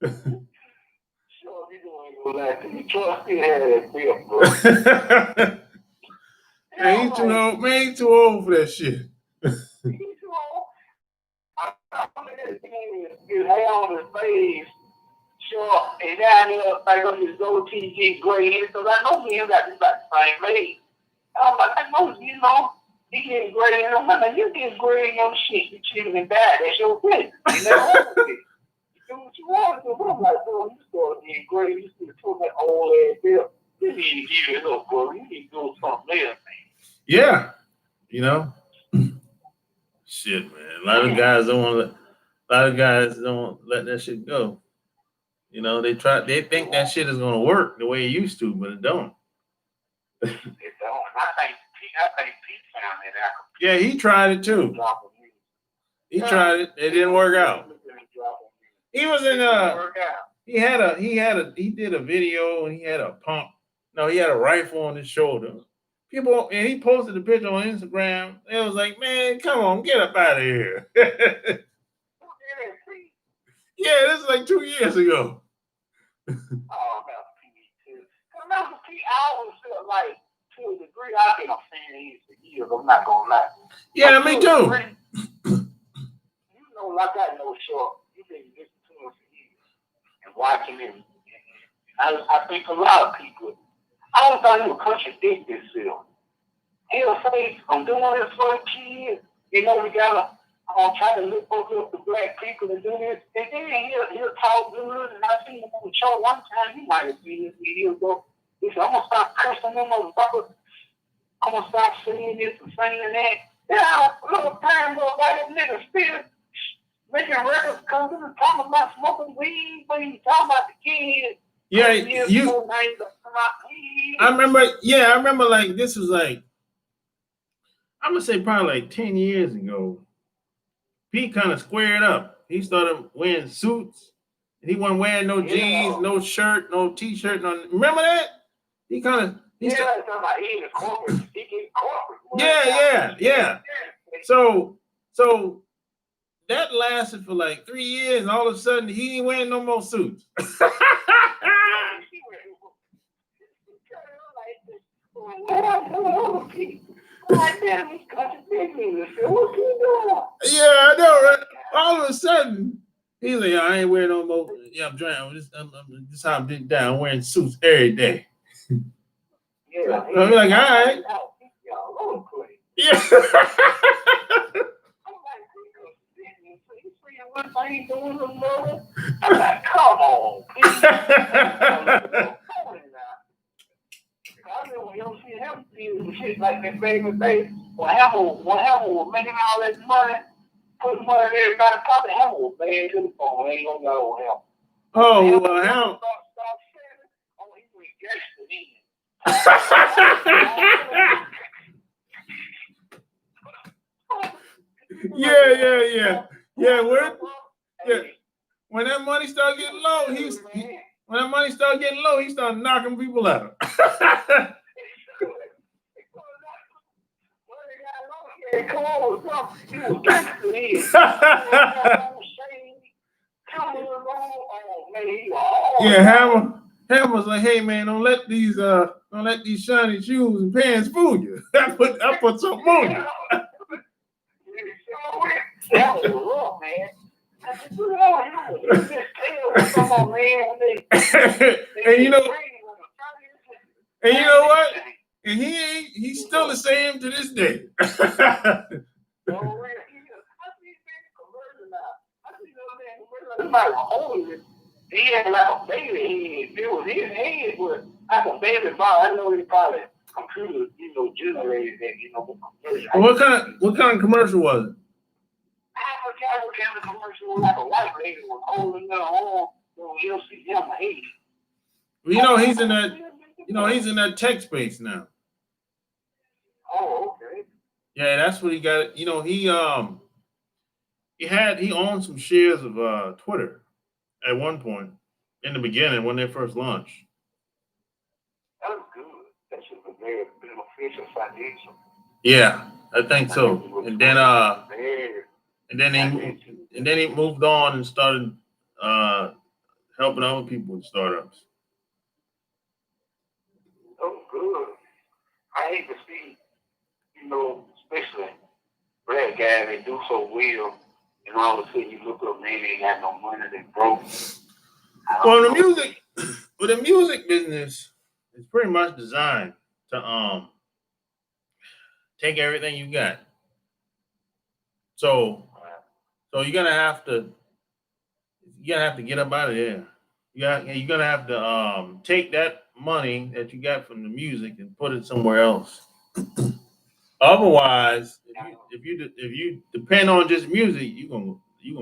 Sure, you don't like it. Troy still had that belt, bro. Man, he too old. Man, he too old for that shit. He's too old. I'm gonna his hair on his face. Sure, and down there, like on his goatee, get gray hair. So I know me and got this about the same age. I'm like, I know, he getting gray hair. I'm like, you get gray in your shit. You chilling and die. That's your thing. You never wrong with it. You do what you want to do. But I'm like, bro, you start getting gray. You still put that old ass bill. You need to give it up, bro. You need to do something else, man. Yeah, shit, man. A lot of guys don't let that shit go. They think that shit is gonna work the way it used to, but it don't. It don't. I think Pete found it out. Yeah, he tried it too. He tried it. It didn't work out. He was in he did a video and he had a pump. No, he had a rifle on his shoulder. People, and he posted a picture on Instagram. It was like, man, come on, get up out of here. Yeah, this is like 2 years ago. About Pete too. Remember, Pete, I always felt like, to a degree, I've been a fan of his for years. I'm not gonna lie. Yeah, me too. Like I know, sure, you've been listening to him for years and watching him. I think a lot of people, I don't think he would contradict himself. He'll say, I'm doing this for the kids. We got I'm try to look up the black people and do this. And then he'll talk good. And I seen him on the show one time. He might have seen this. He'll go, he said, I'm going to stop cursing them motherfuckers. I'm going to stop saying this and saying that. Yeah, a little time ago, that nigga still making records because he was talking about smoking weed, but he was talking about the kids. Yeah, I remember like this was like, I'm gonna say probably like 10 years ago. He kind of squared up. He started wearing suits. He wasn't wearing no jeans, no shirt, no t-shirt. No, remember that? He kind of yeah. So that lasted for like 3 years, and all of a sudden he ain't wearing no more suits. Yeah, I know, right? All of a sudden, he's like, I ain't wearing no more. Yeah, I'm trying. This how I'm getting down. I'm wearing suits every day. Yeah, so I'm like, all right. Yeah. I'm like, come on, please. I remember when you see him do shit like that famous day. When Hammer was making all that money, putting money in everybody's pocket, Hammer was bad to the phone. Ain't gonna go with him. Oh, well, Hammer. Oh, he was gangster then. Yeah. Yeah. When that money started getting low, he started knocking people out. Yeah, Hammer's like, hey man, don't let these shiny shoes and pants fool you. I put something on you. That was rough, man. And you know what? And he's still the same to this day. He had like a baby head. It was his head was like a baby ball. I know he probably computer, generated that, What kind of commercial was it? I forgot what kind of commercial was. Like a white lady was holding her arm, so you'll see him head. He's in that tech space now. Oh, okay. Yeah, that's what he got. He owned some shares of Twitter at one point in the beginning when they first launched. That was good. That should have been very beneficial financial. Yeah, I think so. And then he moved on and started helping other people with startups. Oh, good. I hate to see, especially black guys, they do so well, and all of a sudden you look up, man, they ain't got no money, they broke. Well, the music business is pretty much designed to take everything you got. So you're gonna have to get up out of there. You're gonna have to take that money that you got from the music and put it somewhere else. Otherwise, if you depend on just music, you're gonna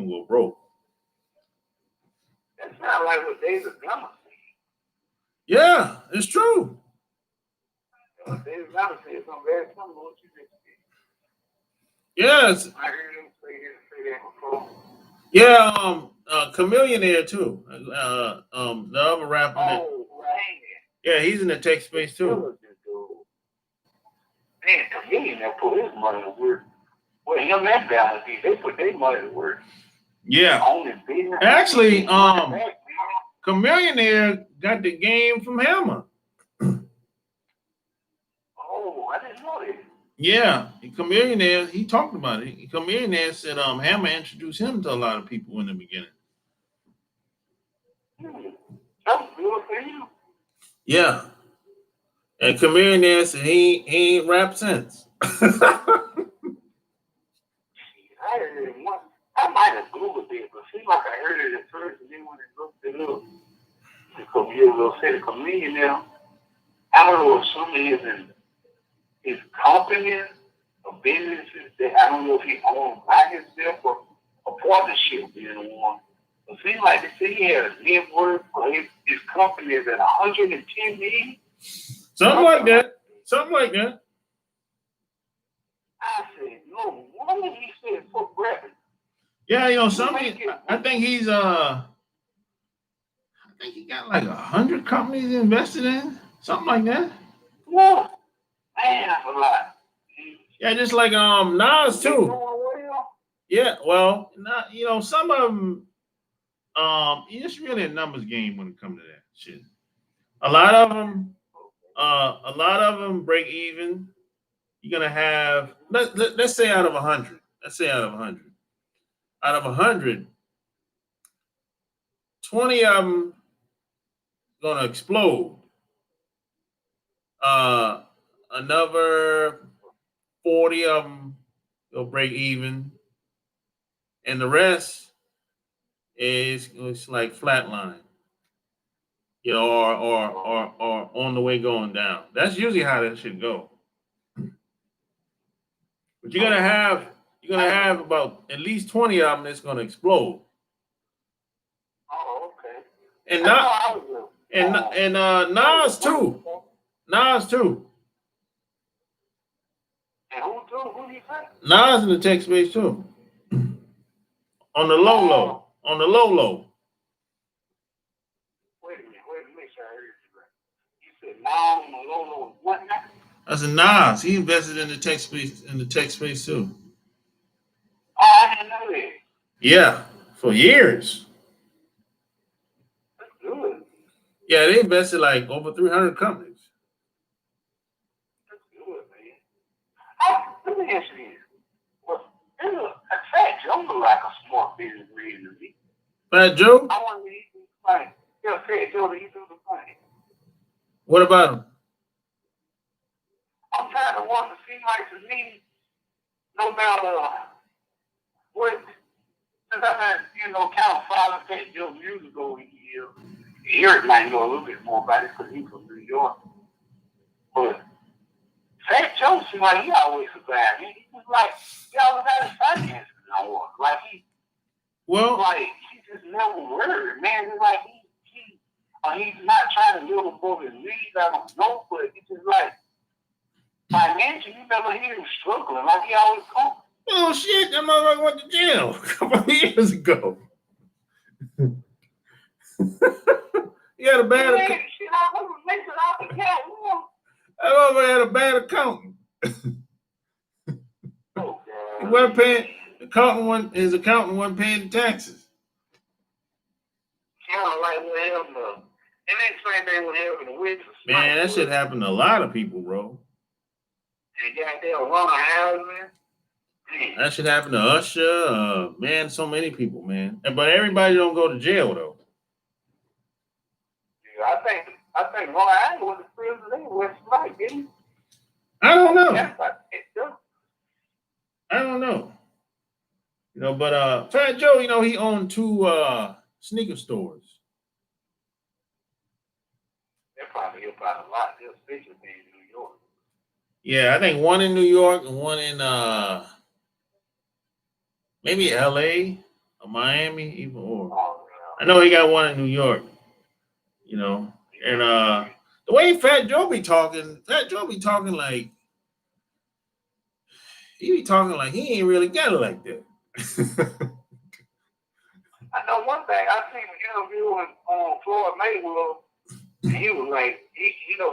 go broke. That's not like what David Gunn said. Yeah, it's true. David Gunn said something very similar to what you just said. Yes. I heard him say that before. Yeah, Chameleonaire too. The other rapper. Oh, right. Yeah, he's in the tech space too. Man, Chameleonaire put his money to work. Well, him and Balance, they put their money to work. Yeah. Actually, Chameleonaire got the game from Hammer. Oh, I didn't know that. Yeah, Chameleonaire, he talked about it. Chameleonaire said Hammer introduced him to a lot of people in the beginning. That's good for you. Yeah. And Chameleonaire said he ain't rapped since. I heard it once. I might have Googled it, but it seemed like I heard it at first, and then when I looked it up, a couple years ago, said a comedian now. I don't know if some of his companies or businesses that I don't know if he owns by himself or a partnership being one. It seems like they say he had a net worth for his company is at 110 million. Something like that. Something like that. I said, no wonder he said for gravity. Yeah, something. I think he got like 100 companies invested in, something like that. Yeah, man, that's a lot. Yeah, just like Nas too. Yeah, well, not some of them. It's really a numbers game when it comes to that shit. A lot of them break even. You're gonna have let's say out of 100. Let's say out of 100. Out of 100, 20 of them gonna explode. Another 40 of them will break even, and the rest is it's like flatline, or on the way going down. That's usually how that should go. But you're gonna have about at least 20 of them that's gonna explode. Oh, okay. And not and Nas too. Nas too. And who you say? Nas in the tech space too. On the low low. On the low low. Wait a minute, make sure I heard you right. You said Nas on the low low. What now? I said Nas. He invested in the tech space too. Oh, I didn't know that. Yeah, for years. That's good. Yeah, they invested like over 300 companies. That's good, man. Let me ask you this. Well, Fat Joe look like a smart business man to me. Fat Joe? I want to eat this thing. Yeah, Fat Joe, he do the thing. What about him? I'm trying to want to see like to me, no matter what, since I had, kind of followed Fat Joe music over the years. Eric might know a little bit more about it because he's from New York. But Fat Joe seems like he always survived. He was like, he always had his finances in order. Like he just never worried, man. It's like he's not trying to live above his means. I don't know, but it's just like financially, you never hear him struggling. Like he always comes. Oh shit! That motherfucker went to jail a couple of years ago. He had a bad account. That motherfucker had a bad accountant. Oh, he wasn't paying. His accountant wasn't paying the taxes. Kind of like what happened. And then same thing what happened to Wiggins. Man, that shit happened to a lot of people, bro. And goddamn run a house, man. That shit happened to Usher, man, so many people, man. But everybody don't go to jail though. Yeah, I think Long Island was the president was right, didn't he? I don't know. I don't know. But Fat Joe, he owned 2 sneaker stores. They're probably about a lot. They're especially in New York. Yeah, I think one in New York and one in maybe LA or Miami, even or. Oh, yeah. I know he got one in New York. And the way Fat Joe be talking like he ain't really got it like that. I know one thing. I seen an interview on Floyd Mayweather, and he was like,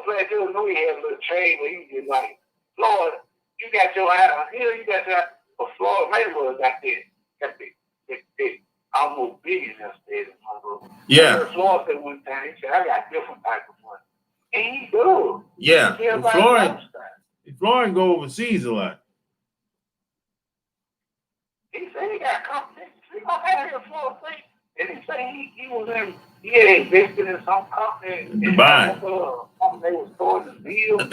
Fat Joe knew he had a little trade where he was just like, Floyd, you got your house here, you got your house. But Floyd Mayweather got that almost billionaire status, my brother. Yeah. Floyd said one time, he said, I got different type of money. And he does. Yeah. Floyd go overseas a lot. He said he got company. He gonna have here for a thing. And he said he had invested in some company in Dubai. They was starting to build. I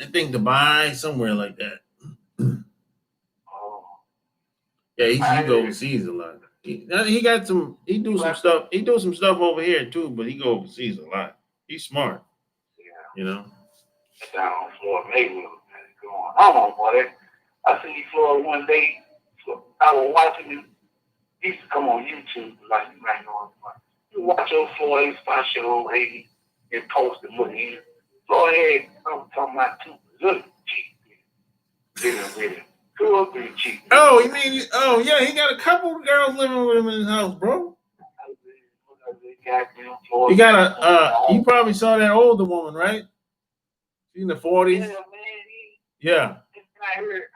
think Dubai, somewhere like that. Oh. Yeah, he go overseas a lot. He got some. He do some stuff. He do some stuff over here too, but he go overseas a lot. He's smart. Yeah. You know. Down on Floyd Mayweather, man, going on, boy. I see Floyd one day. I was watching him. He used to come on YouTube like you might know. You watch old Floyd sponsor your old lady and post the money. Floyd had, I'm talking about two little cheap. Really. Good big cheap. Oh, you mean? Oh, yeah. He got a couple of girls living with him in his house, bro. He got a. You probably saw that older woman, right? She's in the 40s. Yeah, man. Yeah. I heard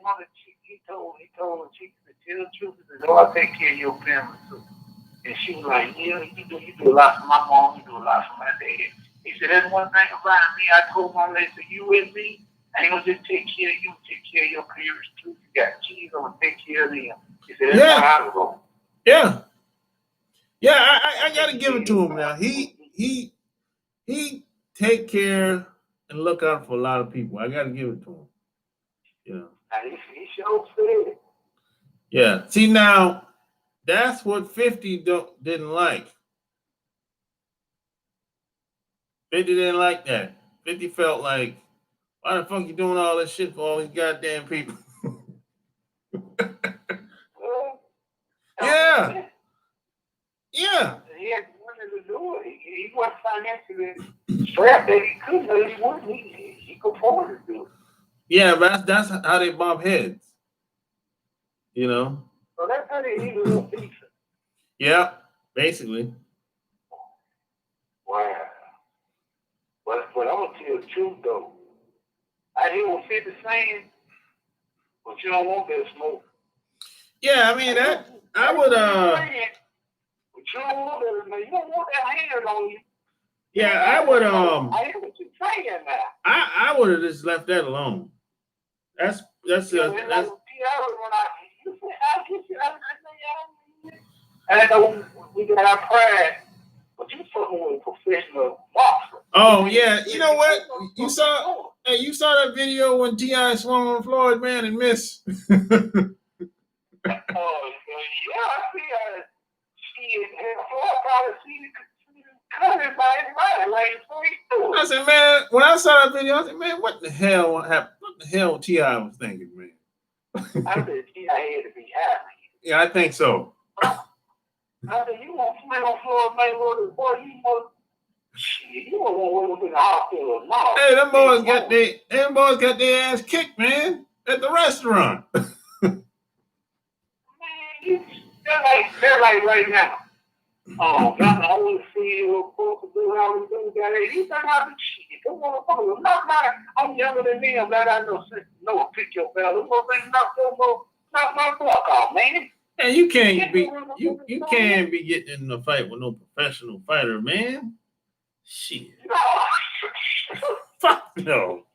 one of the chicks, he told the chick to tell the truth. He said, "Oh, I take care of your family too." And she was like, "Yeah, you do a lot for my mom, you do a lot for my dad." He said, "That's one thing about me. I told my lady, you with me, I ain't gonna just take care of you, take care of your parents too. You got kids, I'm gonna take care of them." He said, "That's how I roll." Yeah. Yeah, I gotta give it to him now. He take care and look out for a lot of people. I gotta give it to him. You know. He sure said. Yeah. See now, that's what 50 didn't like. 50 didn't like that. 50 felt like, why the fuck you doing all this shit for all these goddamn people? Yeah. Yeah. He had money to do it. He wasn't financially strapped that he couldn't, but he wouldn't. He could afford to do it. Yeah, but that's how they bump heads. You know? So that's how they need a little decent. Yeah, basically. Wow. But I'm going to tell the truth, though. I hear what 50 saying, but you don't want that smoke. Yeah, I mean, I would, but you don't want that, you don't want that hand on you. Yeah, I would, I hear what you're saying now. I would have just left that alone. That's and I know we got our pride, but you fucking with a professional boxer. Oh yeah, you know what? You saw that video when T.I. swung on Floyd, man, and missed. Oh yeah, I see her. She and Floyd probably see cut by his like I said, man, when I saw that video, I said, man, what the hell happened? What the hell T.I. was thinking, man? I said T.I. had to be happy. Yeah, I think so. I said, you want to play on Floyd Mayweather, boy, you don't want to go to the hospital now. Hey, them boys got their ass kicked, man, at the restaurant. Man, they're like right now. Oh, God, I want to see you. He's not out of shit. Come on, I'm younger than them, but I know pick your bell. Them things knock my block off, man. And you can't be getting in a fight with no professional fighter, man. Shit. Fuck no.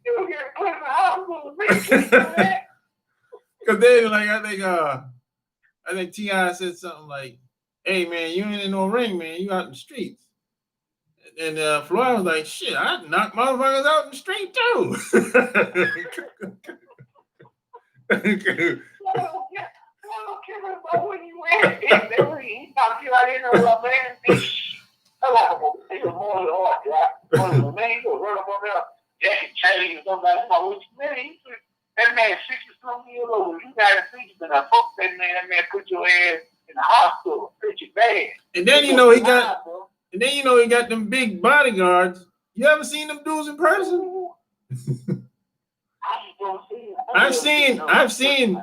You get put in the hospital, man. Cause then, like, I think T.I. said something like, "Hey, man, you ain't in no ring, man. You out in the streets." And Floyd was like, "Shit, I knock motherfuckers out in the street too." I don't care about what you wear. He knocked you out in there, man. He's a more hard guy. Man, you go run up on there, Jackie Chan or somebody. What you mean? That man 60-something years old. You got to think you better fuck that man. That man put your ass in the hospital, pretty bad. And then you know he got them big bodyguards. You ever seen them dudes in person? I've seen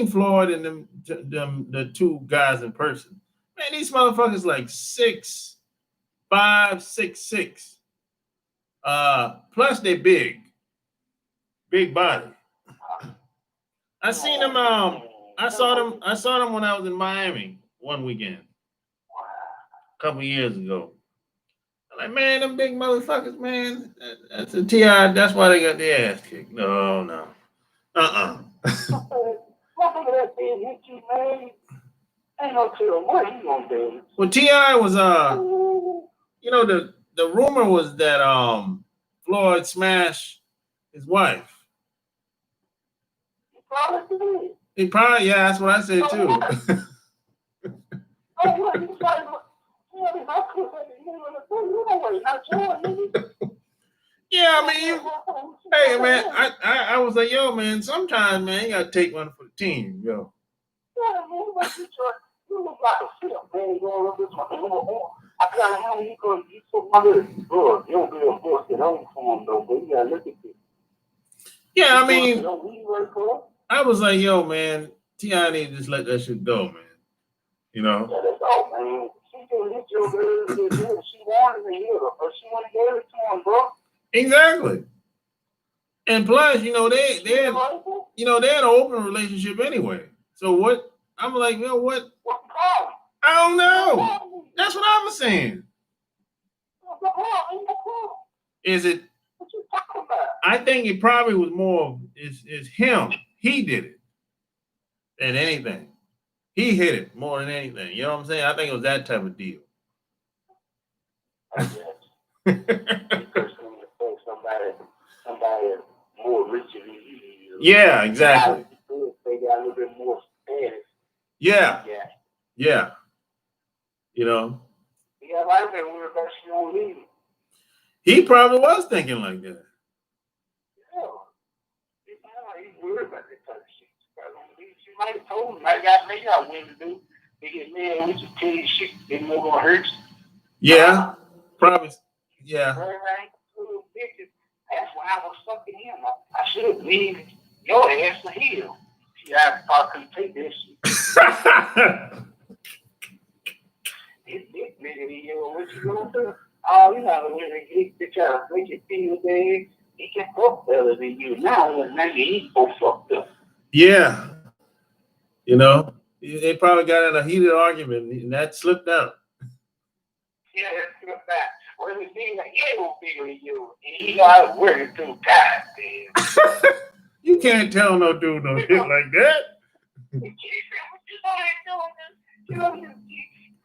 Floyd and them the two guys in person. Man, these motherfuckers like 6'5", 6'6". Plus they big body. I seen them. I saw them when I was in Miami one weekend, a couple years ago. I'm like, man, them big motherfuckers, man. That's a T.I. That's why they got their ass kicked. No. Well, T.I. was you know, the rumor was that Floyd smashed His wife. He probably did. He probably, yeah, that's what I said too. Yeah, I mean, hey man, I was like, yo, man, sometimes, man, you gotta take one for the team, yo. You look like a shit, man. Going up this one. I got him. You took my little bro. You don't be a boss at home for him though, but you gotta look at this. Yeah, I mean, I was like, yo, man, T.I. need to just let that shit go, man. You know? Yeah, that's all, man. She can hit your girl if she wanted to hit her, or she want to give it to him, bro. Exactly. And plus, you know, they're in an open relationship anyway. So what? I'm like, you know what? What's the problem? I don't know. That's what I was saying. What's the problem? Is it? What you talking about? I think it probably was more is him. He did it than anything. He hit it more than anything. You know what I'm saying? I think it was that type of deal. I guess. Somebody more rich than you. Yeah, exactly. They got a little bit more status. Yeah. You know. Yeah, I think we're about she don't leave. He probably was thinking like that. Yeah. He's worried about that type of shit. She might have told him, I got women to do. They get mad with you, tell you shit, they know gonna hurt you. Yeah. Probably. Yeah. That's why I was fucking him. I should have leave your ass to heal. See, I couldn't take this shit. This nigga, what you gonna do? Oh, you know, when they try to make you feel bad, he can fuck better than you. Now he's so fucked up. Yeah. You know, they probably got in a heated argument and that slipped out. Yeah, that slipped out. Well, the thing like, yeah, will bigger than you. And he got working through time, man. You can't tell no dude no shit like that.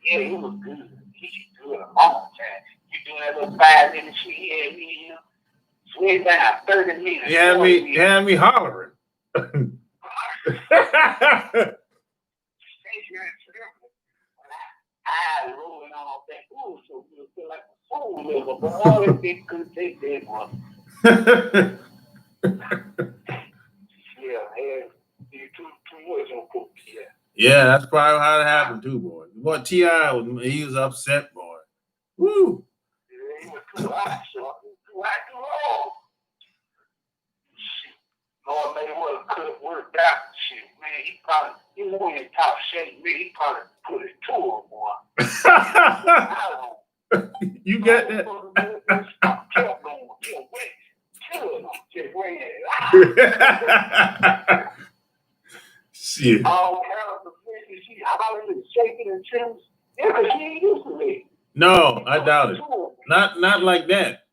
Yeah, he was good. He should do it a long time. You doing that little 5 minute shit, yeah, me, swear down 30 minutes. You had me hollering. I rolling off that. Ooh, so good. Feel like a soul liver, but all that bitch couldn't take that one. Yeah, too much on cook. Yeah, that's probably how it happened too, boy. Boy, T.I. he was upset, boy. Woo! Yeah, he was too hot, so too long. Shit. Lord, man, what a good work out. Shit, man, he went in top shape, man. He probably put it to him, boy. You got that? Shit. Oh, she hollering, shaking and trembling. Yeah, because she ain't used to me. No, I doubt it. Not like that.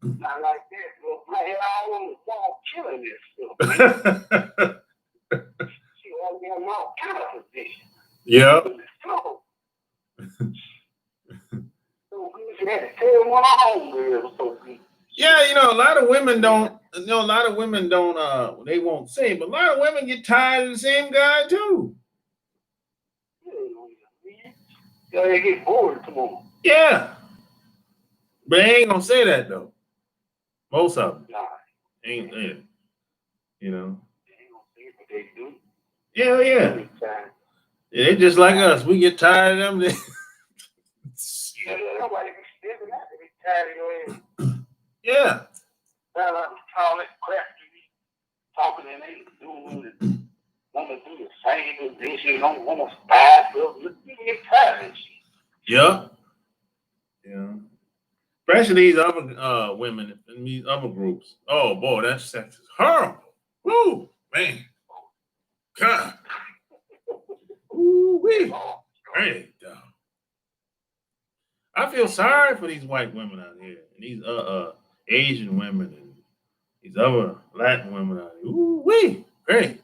Not like that, bro. My head all on the wall killing this stuff. She always got all kind of position. Yep. So good. She had to tell one home girl so good. Yeah, you know, a lot of women don't, they won't say, but a lot of women get tired of the same guy too. Yeah, they get bored tomorrow. Yeah. But they ain't gonna say that though. Most of them. Nah. Ain't there. You know. They ain't gonna say it, but they do. Yeah. Yeah, they just like us. We get tired of them. Yeah, nobody be still that. They be tired of your ass. Yeah. All that crap you be talking and they doing it. Want to do the same as this, you don't want to spice up. You get tired of this shit. Yep. Yeah. Especially these other women in these other groups. Oh boy, that sex is horrible. Woo, man. God. Ooh wee. Great. I feel sorry for these white women out here, and these Asian women, and these other Latin women out here. Ooh wee. Great.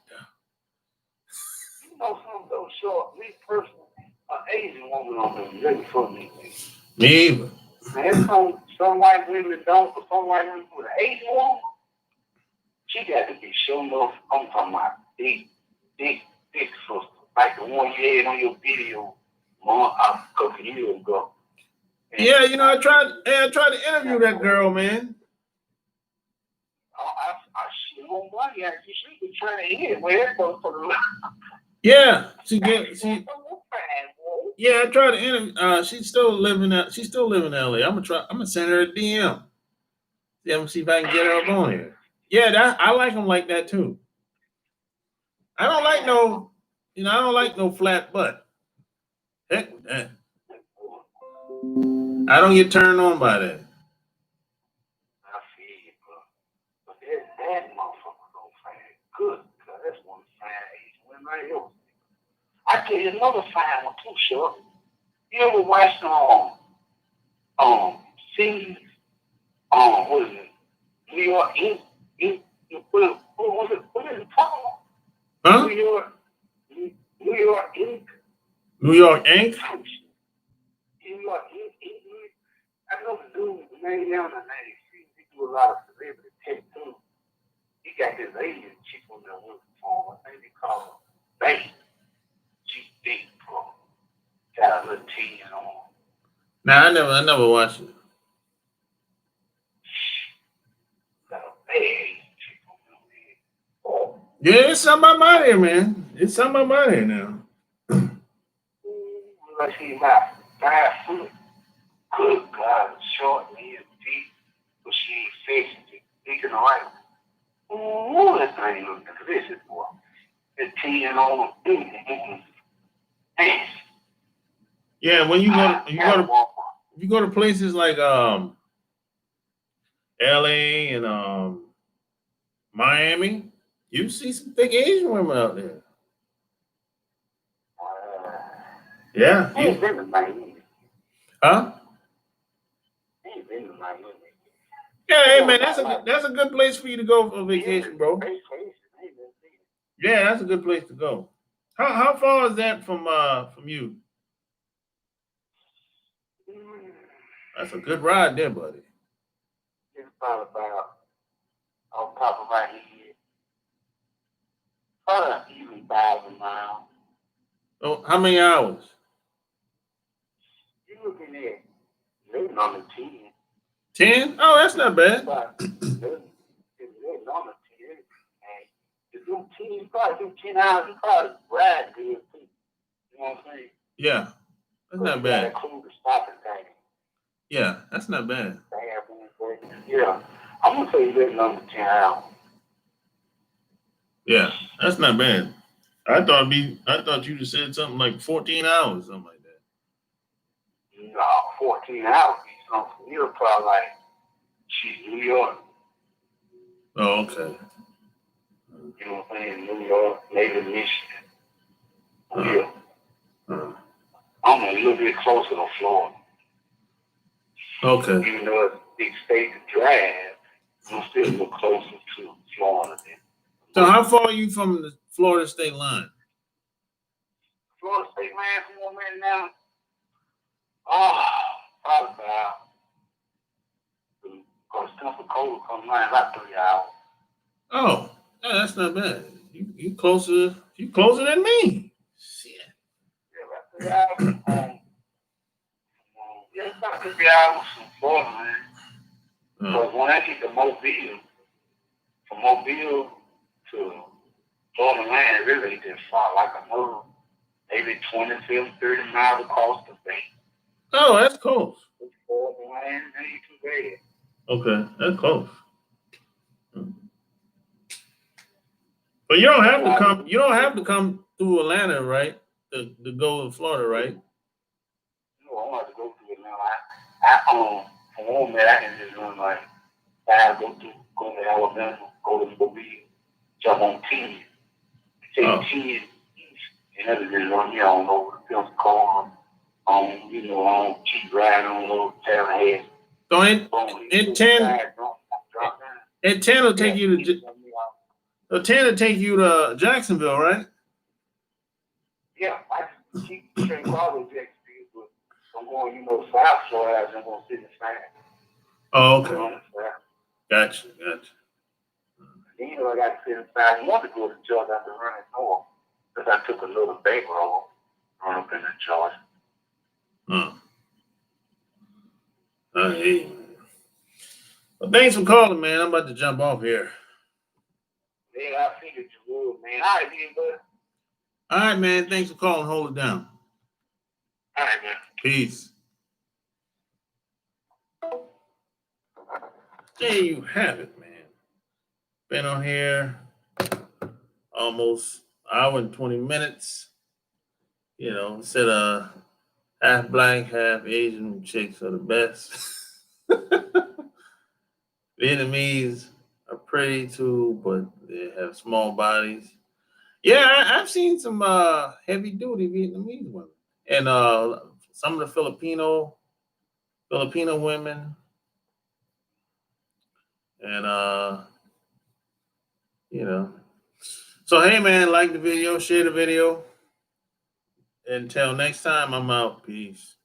You know something though, short. Me personally, an Asian woman on the ready for me. Me either. Man, some white women don't, but some white women with an Asian woman. She got to be sure enough. I'm talking about big, big, big sister. Like the one you had on your video a couple years ago. And yeah, you know, I tried to interview that girl, man. She don't money. She been trying to hit where for the Yeah, yeah, I tried to interview. She's still living in LA. I'm gonna send her a DM. Yeah, see if I can get her up on here. Yeah, I like them like that too. I don't like no flat butt. Heck with that. I don't get turned on by that. I feel you, bro. But that motherfucker don't find good. Cause that's one fine Asian women right here. I tell you another fine one too, sure. You ever watch scenes what is it? New York what is it called? Huh? New York Inc. New York Inc. New York Inc. I know the dude, the name down the name. He do a lot of celebrity tattoos. He got this Asian chick on there working for him. I think they call her Baby. She's big, bro. Got a little tan on. Nah, I never watched it. Got a bad Asian chick on there. Oh. Yeah, it's something about here, man. It's something about here now. Let's see, my 5 foot. Good God, short, lean, deep, but she ain't facing it. Thinking right. Ooh, that thing looks delicious, boy. The tan on. Yeah, when you go to places like LA and Miami, you see some thick Asian women out there. Yeah. I ain't been to Miami. Huh? I ain't been to Miami. Yeah, hey man, that's a good place for you to go for vacation, bro. Yeah, that's a good place to go. How far is that from you? That's a good ride there, buddy. It's probably about on top of my head. Probably even 1,000 miles. Oh, how many hours? You're looking at maybe on the 10. 10? Oh, that's not bad. But it's on the 10. And to do 10, probably do 10 hours, you probably ride good too. You know what I'm saying? Yeah, that's not bad. Include the stopping time. Yeah, that's not bad. Yeah, I'm gonna say you number 10 hours. Yeah, that's not bad. I thought you just said something like 14 hours, something like that. No, 14 hours. You're probably like, she's New York. Oh, okay. You know what I'm saying? New York, maybe Michigan. Yeah. I'm a little bit closer to Florida. Okay. Even though it's a big state to drive, I'm still a little closer to Florida than. So how far are you from the Florida state line? Florida state line from where now? Oh, probably about, because Pensacola comes line about 3 hours. Oh, yeah, that's not bad. You closer than me. Shit. Yeah, about 3 hours. Yeah, it's about 3 hours from Florida, man. Because when I get to Mobile, from Mobile to Florida line, it really ain't that far. Like another maybe 27, 30 miles across the bay. Oh, that's close. Florida line ain't too bad. Okay, that's close. But you don't have to come. You don't have to come through Atlanta, right? To go to Florida, right? No, I want to go through Atlanta. From home, man, I can just run like go to Alabama, go to Mobile, jump on 10, take 10 east, and then just run me on over to Pensacola, on cheap ride on over Tallahassee. So in 10 will take you to. So 10 will take you to Jacksonville, right? Yeah, I keep straight follow Jacksonville, but I'm going, South Florida, I'm going to sit in San. Oh, okay. Gotcha. Then I got to sit inside. I want to go to Georgia after running north because I took a little back road, run up into Georgia. I hate you. Well, thanks for calling, man. I'm about to jump off here. Yeah, I figured you would, man. All right, man, bud. All right, man. Thanks for calling. Hold it down. All right, man. Peace. There you have it, man. Been on here almost an hour and 20 minutes. You know, said half black, half Asian chicks are the best. Vietnamese are pretty too, but they have small bodies. Yeah, I've seen some heavy duty Vietnamese women. And some of the Filipino women. And you know. So hey man, like the video, share the video. Until next time, I'm out. Peace.